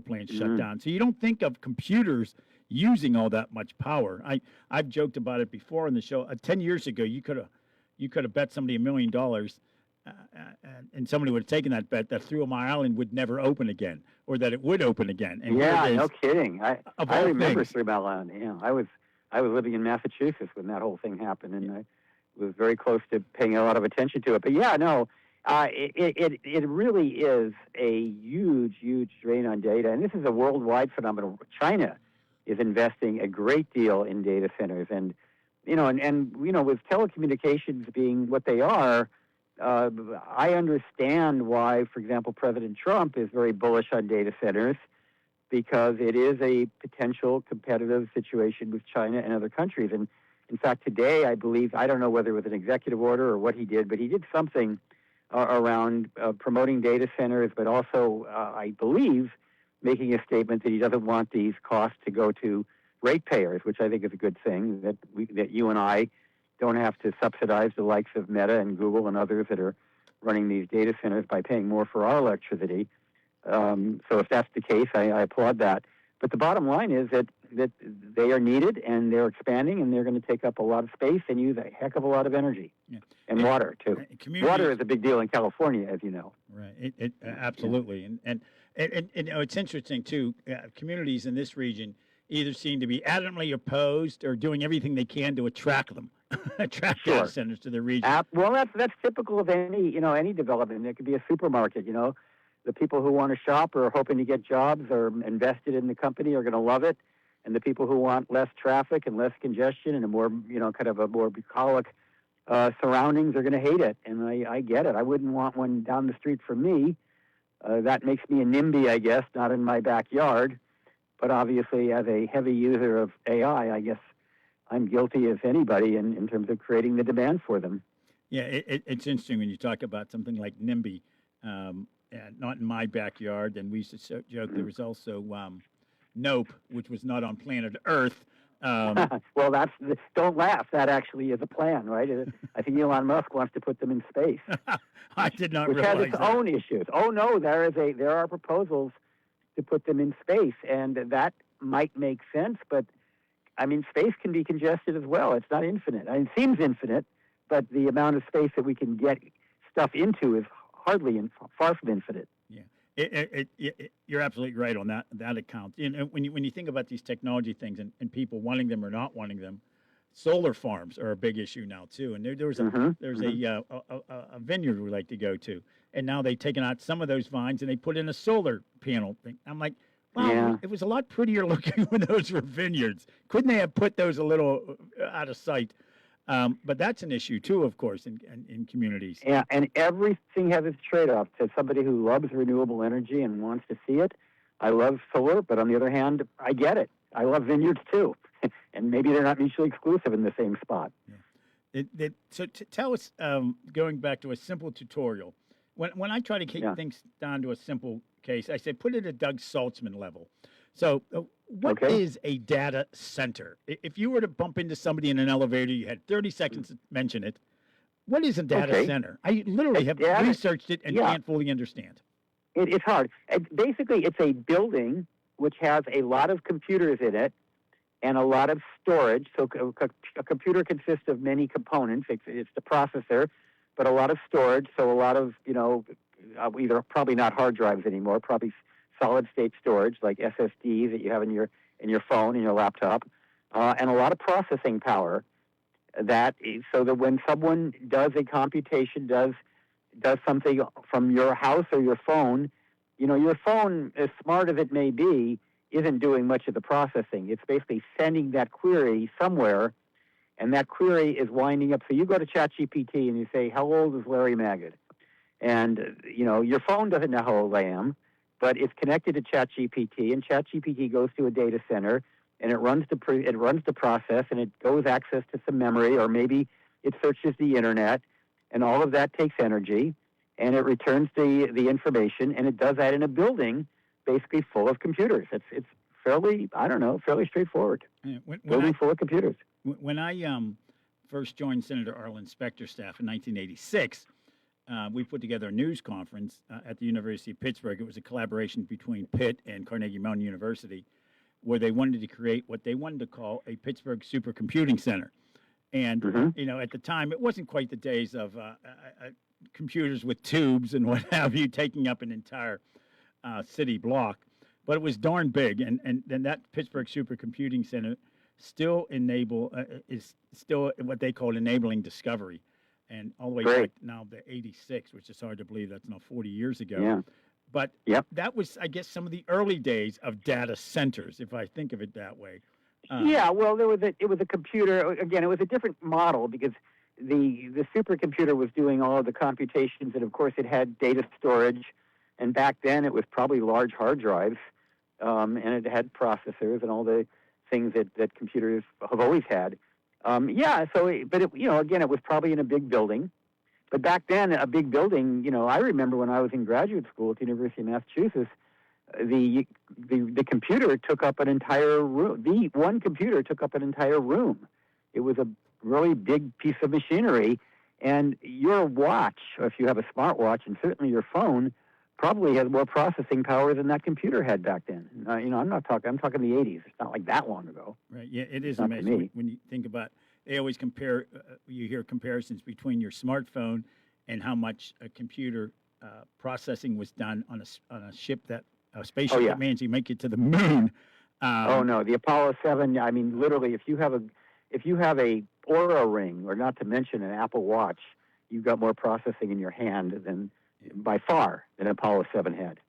plants shut down. So you don't think of computers using all that much power. I've joked about it before on the show. 10 years ago, you could have bet somebody $1 million, and somebody would have taken that bet that 3 Mile Island would never open again, or that it would open again. And no kidding. I remember 3 Mile Island. Yeah, I was living in Massachusetts when that whole thing happened, and I was very close to paying a lot of attention to it. But yeah, no, it really is a huge drain on data, and this is a worldwide phenomenon. China is investing a great deal in data centers, and with telecommunications being what they are, I understand why, for example, President Trump is very bullish on data centers, because it is a potential competitive situation with China and other countries. And in fact, today, I believe, I don't know whether it was an executive order or what he did, but he did something around promoting data centers, but also, I believe, making a statement that he doesn't want these costs to go to ratepayers, which I think is a good thing, that you and I don't have to subsidize the likes of Meta and Google and others that are running these data centers by paying more for our electricity. So if that's the case, I applaud that. But the bottom line is that they are needed, and they're expanding, and they're going to take up a lot of space and use a heck of a lot of energy. Yeah. And water, too. Water is a big deal in California, as you know. Right. Absolutely. And it's interesting, too. Communities in this region either seem to be adamantly opposed or doing everything they can to attract them, data centers to the region. Well, that's typical of any development. It could be a supermarket, The people who want to shop or are hoping to get jobs or invested in the company are going to love it. And the people who want less traffic and less congestion and a more, kind of a more bucolic surroundings are going to hate it. And I get it. I wouldn't want one down the street from me. That makes me a NIMBY, I guess, not in my backyard. But obviously, as a heavy user of AI, I guess I'm guilty as anybody in terms of creating the demand for them. Yeah, it's interesting when you talk about something like NIMBY. Not in my backyard. And we used to joke there was also Nope, which was not on planet Earth. Well, don't laugh. That actually is a plan, right? I think Elon Musk wants to put them in space. I did not realize that. Which has its own issues. Oh no, there are proposals to put them in space, and that might make sense. But I mean, space can be congested as well. It's not infinite. I mean, it seems infinite, but the amount of space that we can get stuff into is far from infinite. Yeah, you're absolutely right on that account. When you think about these technology things and people wanting them or not wanting them, solar farms are a big issue now too. And there's a vineyard we like to go to, and now they've taken out some of those vines and they put in a solar panel thing. I'm like, wow, it was a lot prettier looking when those were vineyards. Couldn't they have put those a little out of sight? But that's an issue too, of course, in communities. Yeah, and everything has its trade-off. To somebody who loves renewable energy and wants to see it, I love solar, but on the other hand, I get it. I love vineyards too, and maybe they're not mutually exclusive in the same spot. Yeah. So tell us, going back to a simple tutorial, when I try to keep things down to a simple case, I say put it at Doug Saltzman level. So what is a data center? If you were to bump into somebody in an elevator, you had 30 seconds to mention it. What is a data center? I literally have researched it and can't fully understand. It's hard. Basically, it's a building which has a lot of computers in it and a lot of storage. So a computer consists of many components. It's the processor, but a lot of storage. So a lot of, either probably not hard drives anymore, probably solid state storage like SSDs that you have in your phone, in your laptop, and a lot of processing power. So that when someone does a computation, does something from your house or your phone, your phone, as smart as it may be, isn't doing much of the processing. It's basically sending that query somewhere, and that query is winding up. So you go to ChatGPT and you say, "How old is Larry Magid?" And your phone doesn't know how old I am, but it's connected to ChatGPT, and ChatGPT goes to a data center, and it runs the process, and it goes access to some memory, or maybe it searches the internet, and all of that takes energy, and it returns the information, and it does that in a building basically full of computers. It's fairly straightforward. Building full of computers. When I first joined Senator Arlen Specter's staff in 1986. We put together a news conference at the University of Pittsburgh. It was a collaboration between Pitt and Carnegie Mellon University, where they wanted to create what they wanted to call a Pittsburgh supercomputing center. And, at the time, it wasn't quite the days of computers with tubes and what have you taking up an entire city block, but it was darn big. And then that Pittsburgh supercomputing center still is still what they call enabling discovery, and all the way Great. back now to '86, which is hard to believe that's now 40 years ago. Yeah. But Yep. that was, I guess, some of the early days of data centers, if I think of it that way. Yeah, well, it was a computer. Again, it was a different model because the supercomputer was doing all of the computations, and of course, it had data storage. And back then, it was probably large hard drives, and it had processors and all the things that computers have always had. Yeah. Again, it was probably in a big building. But back then, a big building. I remember when I was in graduate school at the University of Massachusetts. The computer took up an entire room. The one computer took up an entire room. It was a really big piece of machinery, and your watch, or if you have a smartwatch, and certainly your phone, probably has more processing power than that computer had back then. I'm talking the '80s. It's not like that long ago. Right. Yeah, it is Not to amazing me. when you think about. They always compare. You hear comparisons between your smartphone and how much computer processing was done on a ship that. A spaceship Oh, yeah. that means you make it to the moon. Oh no, the Apollo 7. I mean, literally, if you have a Aura ring, or not to mention an Apple Watch, you've got more processing in your hand than by far than Apollo 7 had.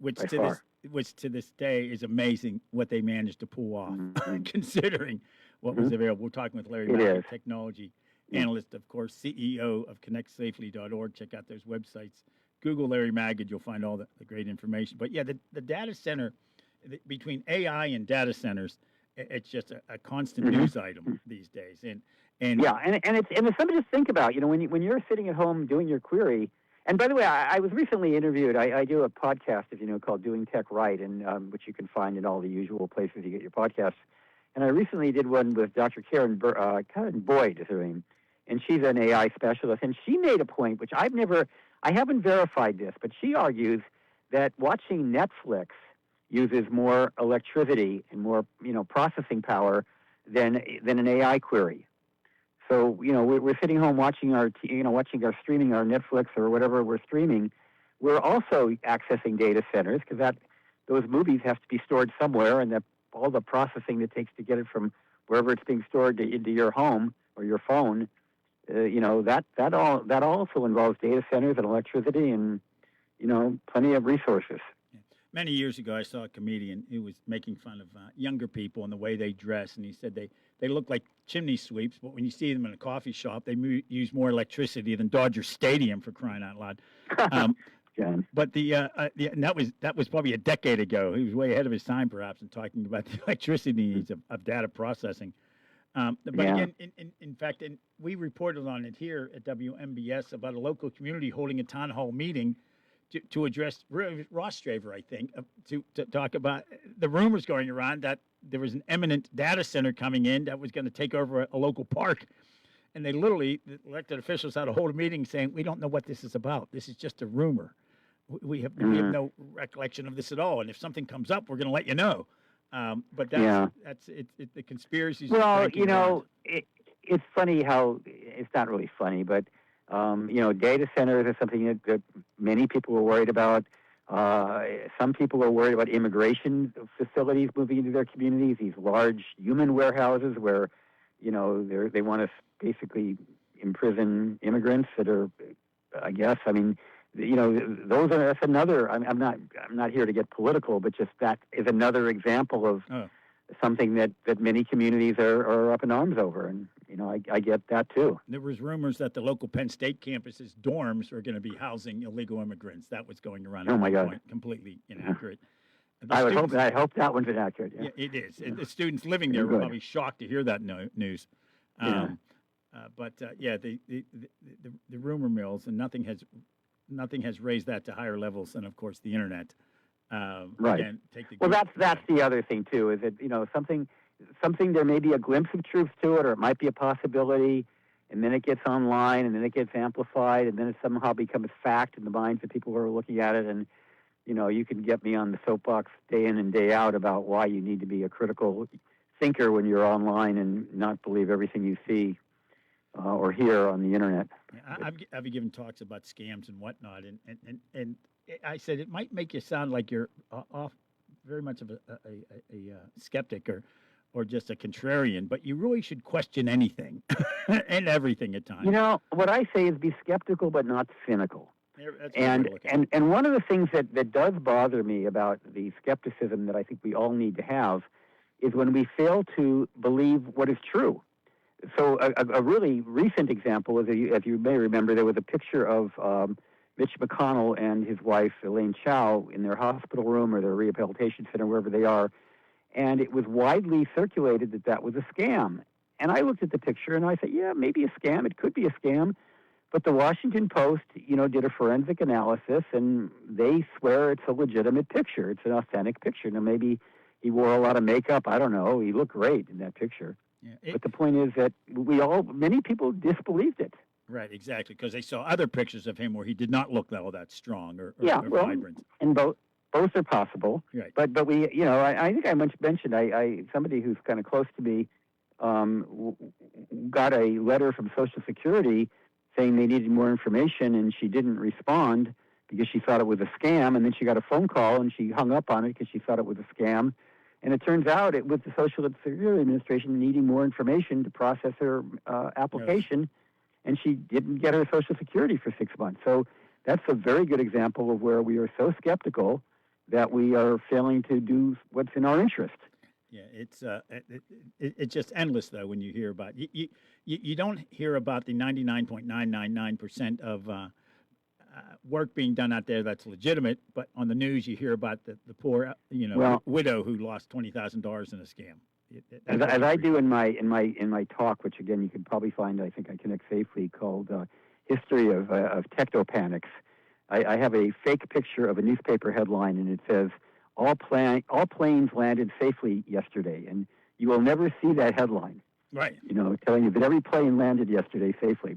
Which by to far. this day is amazing what they managed to pull off, considering what was Mhm. available. We're talking with Larry It Mack, is. technology analyst, of course, CEO of ConnectSafely.org. Check out those websites. Google Larry Magid, you'll find all the great information. But yeah, the data center, between AI and data centers, it's just a constant news item these days. And Yeah, and it's something to think about. When you're sitting at home doing your query. And by the way, I was recently interviewed. I do a podcast, if you know, called Doing Tech Right, and which you can find in all the usual places you get your podcasts. And I recently did one with Dr. Karen Boyd, is her name, and she's an AI specialist. And she made a point, which I haven't verified this, but she argues that watching Netflix uses more electricity and more, processing power than an AI query. So, we're sitting home watching streaming our Netflix or whatever we're streaming. We're also accessing data centers because those movies have to be stored somewhere, and all the processing it takes to get it from wherever it's being stored into your home or your phone. That also involves data centers and electricity and, plenty of resources. many years ago, I saw a comedian who was making fun of younger people and the way they dress, and he said they look like chimney sweeps, but when you see them in a coffee shop, they use more electricity than Dodger Stadium, for crying out loud. But and that was probably a decade ago. He was way ahead of his time, perhaps, in talking about the electricity needs of data processing. Again, in fact, we reported on it here at WMBS about a local community holding a town hall meeting to address Ross Straver, I think, to talk about the rumors going around that there was an eminent data center coming in that was going to take over a local park. And they literally, the elected officials had a whole meeting saying, we don't know what this is about. This is just a rumor. We have no recollection of this at all. And if something comes up, we're going to let you know. But that's the conspiracies. Well, it's funny how it's not really funny, but data centers are something that many people are worried about. Some people are worried about immigration facilities moving into their communities, these large human warehouses where, they want to basically imprison immigrants that are, I guess, that's another, I'm not here to get political, but just that is another example of something that many communities are up in arms over. And, I get that too. There was rumors that the local Penn State campus's dorms are going to be housing illegal immigrants. That was going around. Oh my God. Point. Completely inaccurate. I hope that one's inaccurate. Yeah, it is. The students living there were probably shocked to hear that news. The rumor mills, and nothing has raised that to higher levels than, of course, the internet. Right. Again, that's the other thing too. Is that something there may be a glimpse of truth to it, or it might be a possibility, and then it gets online, and then it gets amplified, and then it somehow becomes fact in the minds of people who are looking at it. And you can get me on the soapbox day in and day out about why you need to be a critical thinker when you're online and not believe everything you see or hear on the internet. I've been giving talks about scams and whatnot, and I said it might make you sound like you're very much of a skeptic or just a contrarian, but you really should question anything and everything at times. You know, what I say is be skeptical but not cynical. That's And one of the things that does bother me about the skepticism that I think we all need to have is when we fail to believe what is true. So a really recent example is, as you may remember, there was a picture of Mitch McConnell and his wife, Elaine Chao, in their hospital room or their rehabilitation center, wherever they are, and it was widely circulated that that was a scam. And I looked at the picture and I said, yeah, maybe a scam. It could be a scam. But the Washington Post, did a forensic analysis, and they swear it's a legitimate picture. It's an authentic picture. Now, maybe he wore a lot of makeup. I don't know. He looked great in that picture. Yeah, but the point is that many people disbelieved it. Right, exactly, because they saw other pictures of him where he did not look all that strong or vibrant. And both are possible. Right. But we, I think I mentioned somebody who's kind of close to me got a letter from Social Security saying they needed more information, and she didn't respond because she thought it was a scam, and then she got a phone call and she hung up on it because she thought it was a scam. And it turns out it was the Social Security Administration needing more information to process her application. Yes. And she didn't get her Social Security for 6 months. So that's a very good example of where we are so skeptical that we are failing to do what's in our interest. Yeah, it's just endless, though, when you hear about you don't hear about the 99.999% of work being done out there that's legitimate, but on the news you hear about the poor widow who lost $20,000 in a scam. As I do in my talk, which again you can probably find, I think I Connect Safely, called "History of Technopanics." I have a fake picture of a newspaper headline, and it says all planes landed safely yesterday, and you will never see that headline. Right. Telling you that every plane landed yesterday safely,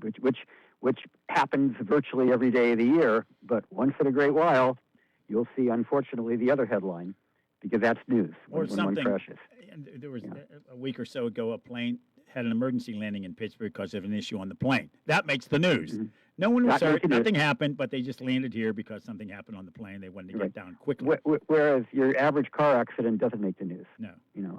which happens virtually every day of the year, but once in a great while, you'll see, unfortunately, the other headline, because that's news when one crashes. And there was a week or so ago, a plane had an emergency landing in Pittsburgh because of an issue on the plane. That makes the news. Mm-hmm. No one was hurt, nothing happened, but they just landed here because something happened on the plane. They wanted to get down quickly. Whereas your average car accident doesn't make the news. No.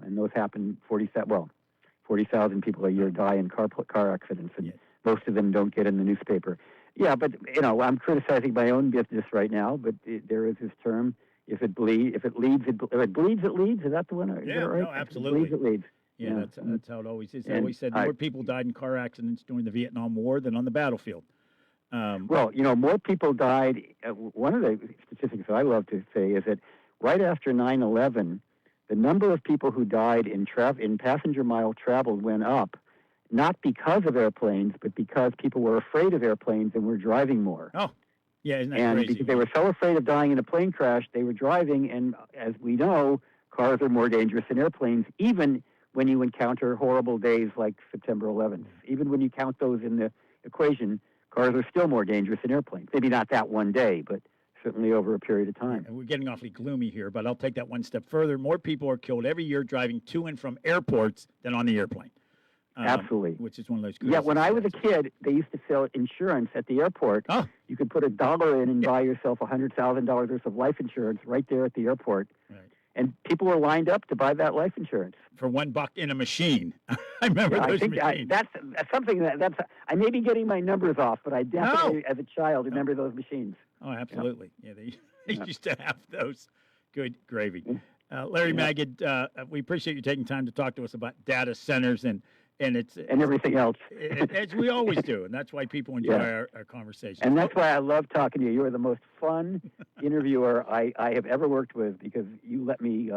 And those happen 40,000 people a year die in car accidents, and most of them don't get in the newspaper. Yeah, but I'm criticizing my own business right now. But there is this term: if it bleeds, it leads. Is that the one? Is that right? No, absolutely. If it bleeds, it leads. Yeah, that's how it always is. I always said more people died in car accidents during the Vietnam War than on the battlefield. More people died. One of the statistics that I love to say is that right after 9/11. The number of people who died in passenger mile traveled went up, not because of airplanes, but because people were afraid of airplanes and were driving more. Oh, yeah, isn't that crazy? And because they were so afraid of dying in a plane crash, they were driving. And as we know, cars are more dangerous than airplanes, even when you encounter horrible days like September 11th. Even when you count those in the equation, cars are still more dangerous than airplanes. Maybe not that one day, but certainly over a period of time. And we're getting awfully gloomy here, but I'll take that one step further. More people are killed every year driving to and from airports than on the airplane. Absolutely. Which is one of those. Yeah, when I was a kid, they used to sell insurance at the airport. Oh. You could put $1 in and buy yourself $100,000 worth of life insurance right there at the airport. Right. And people were lined up to buy that life insurance. For $1 in a machine. I remember those machines. That's something I may be getting my numbers off, but I definitely, as a child, remember those machines. Oh, absolutely. Yeah, they used to have those. Good gravy. Larry Magid, we appreciate you taking time to talk to us about data centers and everything else. As we always do, and that's why people enjoy our conversations. And that's why I love talking to you. You are the most fun interviewer I have ever worked with, because you let me,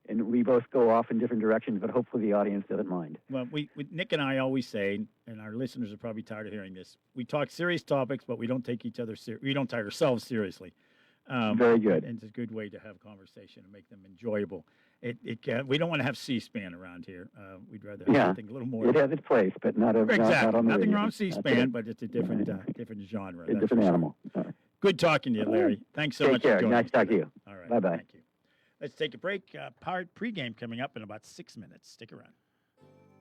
and we both go off in different directions, but hopefully the audience doesn't mind. Well, Nick and I always say, and our listeners are probably tired of hearing this, we talk serious topics, but we don't take we don't take ourselves seriously. Very good. And it's a good way to have conversation and make them enjoyable. We don't want to have C-SPAN around here. We'd rather have something a little more. It has its place, but not on the Nothing wrong with C-SPAN, but it's a different different genre. A different animal. Good talking to you, Larry. Thanks so much for joining us. Nice talking to you. All right. Bye-bye. Thank you. Let's take a break. Pregame coming up in about 6 minutes. Stick around.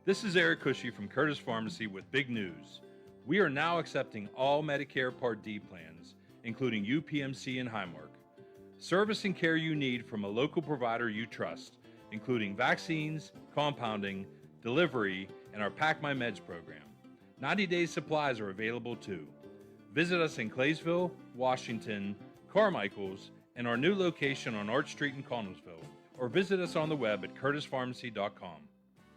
This is Eric Cushy from Curtis Pharmacy with big news. We are now accepting all Medicare Part D plans, including UPMC and Highmark. Service and care you need from a local provider you trust. including vaccines, compounding, delivery, and our Pack My Meds program. 90-day supplies are available too. Visit us in Claysville, Washington, Carmichaels, and our new location on Arch Street in Connellsville, or visit us on the web at curtispharmacy.com.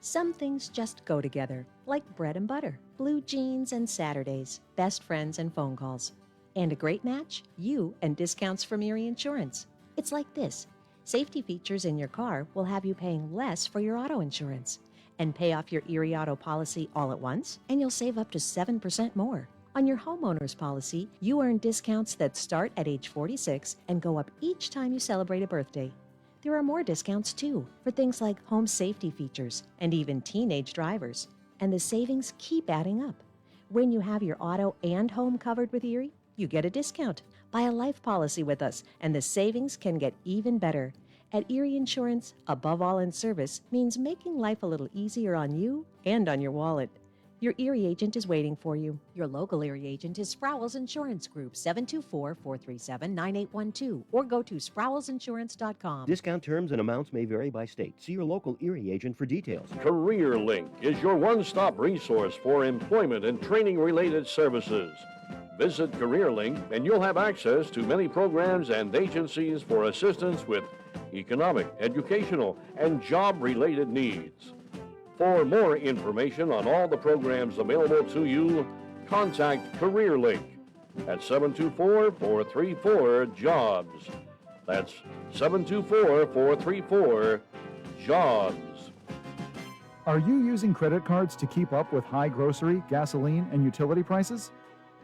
Some things just go together, like bread and butter, blue jeans and Saturdays, best friends and phone calls. And a great match? You and discounts from Erie Insurance. It's like this. Safety features in your car will have you paying less for your auto insurance. And pay off your Erie auto policy all at once, and you'll save up to 7% more. On your homeowner's policy, you earn discounts that start at age 46 and go up each time you celebrate a birthday. There are more discounts, too, for things like home safety features and even teenage drivers. And the savings keep adding up. When you have your auto and home covered with Erie, you get a discount. Buy a life policy with us, and the savings can get even better. At Erie Insurance, above all in service means making life a little easier on you and on your wallet. Your Erie agent is waiting for you. Your local Erie agent is Sprowell's Insurance Group, 724-437-9812, or go to sprowellsinsurance.com. Discount terms and amounts may vary by state. See your local Erie agent for details. CareerLink is your one-stop resource for employment and training-related services. Visit CareerLink and you'll have access to many programs and agencies for assistance with economic, educational, and job-related needs. For more information on all the programs available to you, contact CareerLink at 724-434-JOBS. That's 724-434-JOBS. Are you using credit cards to keep up with high grocery, gasoline, and utility prices?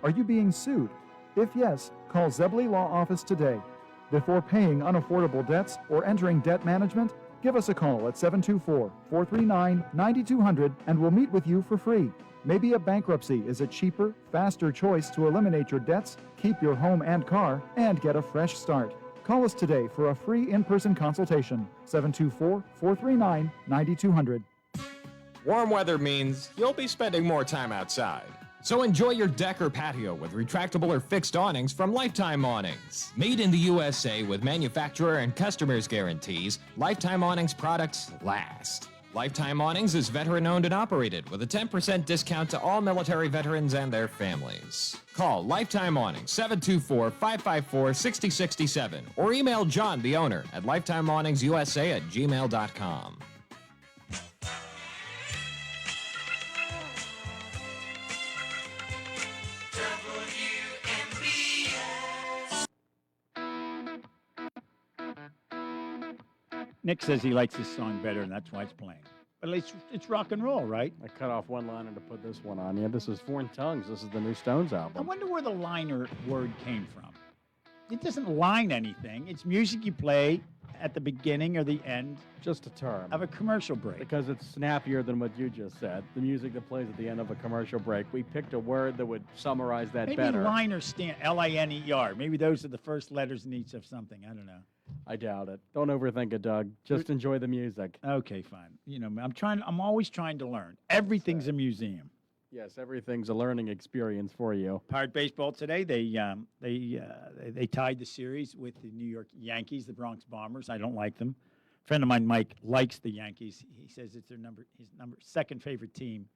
Are you being sued? If yes, call Zebley Law Office today. Before paying unaffordable debts or entering debt management, give us a call at 724-439-9200 and we'll meet with you for free. Maybe a bankruptcy is a cheaper, faster choice to eliminate your debts, keep your home and car, and get a fresh start. Call us today for a free in-person consultation. 724-439-9200. Warm weather means you'll be spending more time outside. So enjoy your deck or patio with retractable or fixed awnings from Lifetime Awnings. Made in the USA with manufacturer and customers guarantees, Lifetime Awnings products last. Lifetime Awnings is veteran-owned and operated with a 10% discount to all military veterans and their families. Call Lifetime Awnings 724-554-6067 or email John, the owner, at lifetimeawningsusa@gmail.com. Nick says he likes this song better, and that's why it's playing. But at least it's rock and roll, right? I cut off one liner to put this one on. Yeah, this is Foreign Tongues. This is the new Stones album. I wonder where the liner word came from. It doesn't line anything. It's music you play at the beginning or the end. Just a term. Of a commercial break. Because it's snappier than what you just said. The music that plays at the end of a commercial break. We picked a word that would summarize that better. Maybe liner stand L-I-N-E-R. Maybe those are the first letters in each of something. I don't know. I doubt it. Don't overthink it, Doug. Just enjoy the music. Okay, fine. You know, I'm always trying to learn. Everything's a museum. Yes, everything's a learning experience for you. Pirate baseball today. They tied the series with the New York Yankees, the Bronx Bombers. I don't like them. A friend of mine, Mike, likes the Yankees. He says it's his second favorite team.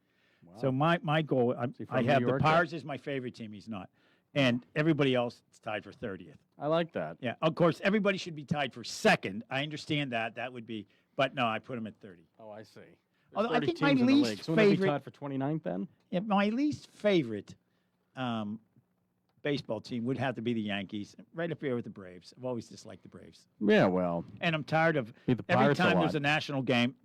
Wow. So my goal, I have the Pirates as my favorite team. He's not. And everybody else is tied for 30th. I like that. Yeah, of course, everybody should be tied for second. I understand that. That would be, but no, I put them at 30. Oh, I see. Although I think my least so favorite. Be tied for 29th then? Yeah, my least favorite baseball team would have to be the Yankees, right up here with the Braves. I've always disliked the Braves. Yeah, well. And I'm tired of every time there's a national game,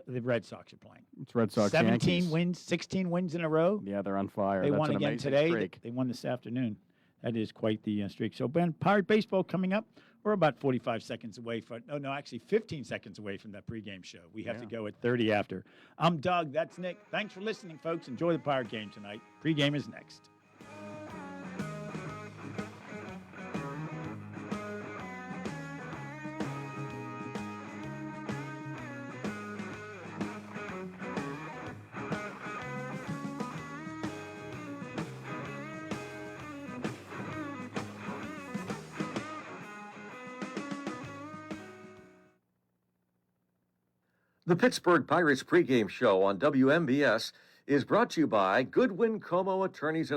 the Red Sox are playing. It's Red Sox 17 Yankees. wins, 16 wins in a row. Yeah, they're on fire. They That's won an again amazing today. streak. They won this afternoon. That is quite the streak. So, Ben, Pirate Baseball coming up. We're about 45 seconds away from, actually 15 seconds away from that pregame show. We have to go at 30 after. I'm Doug. That's Nick. Thanks for listening, folks. Enjoy the Pirate game tonight. Pregame is next. The Pittsburgh Pirates pregame show on WMBS is brought to you by Goodwin Como Attorneys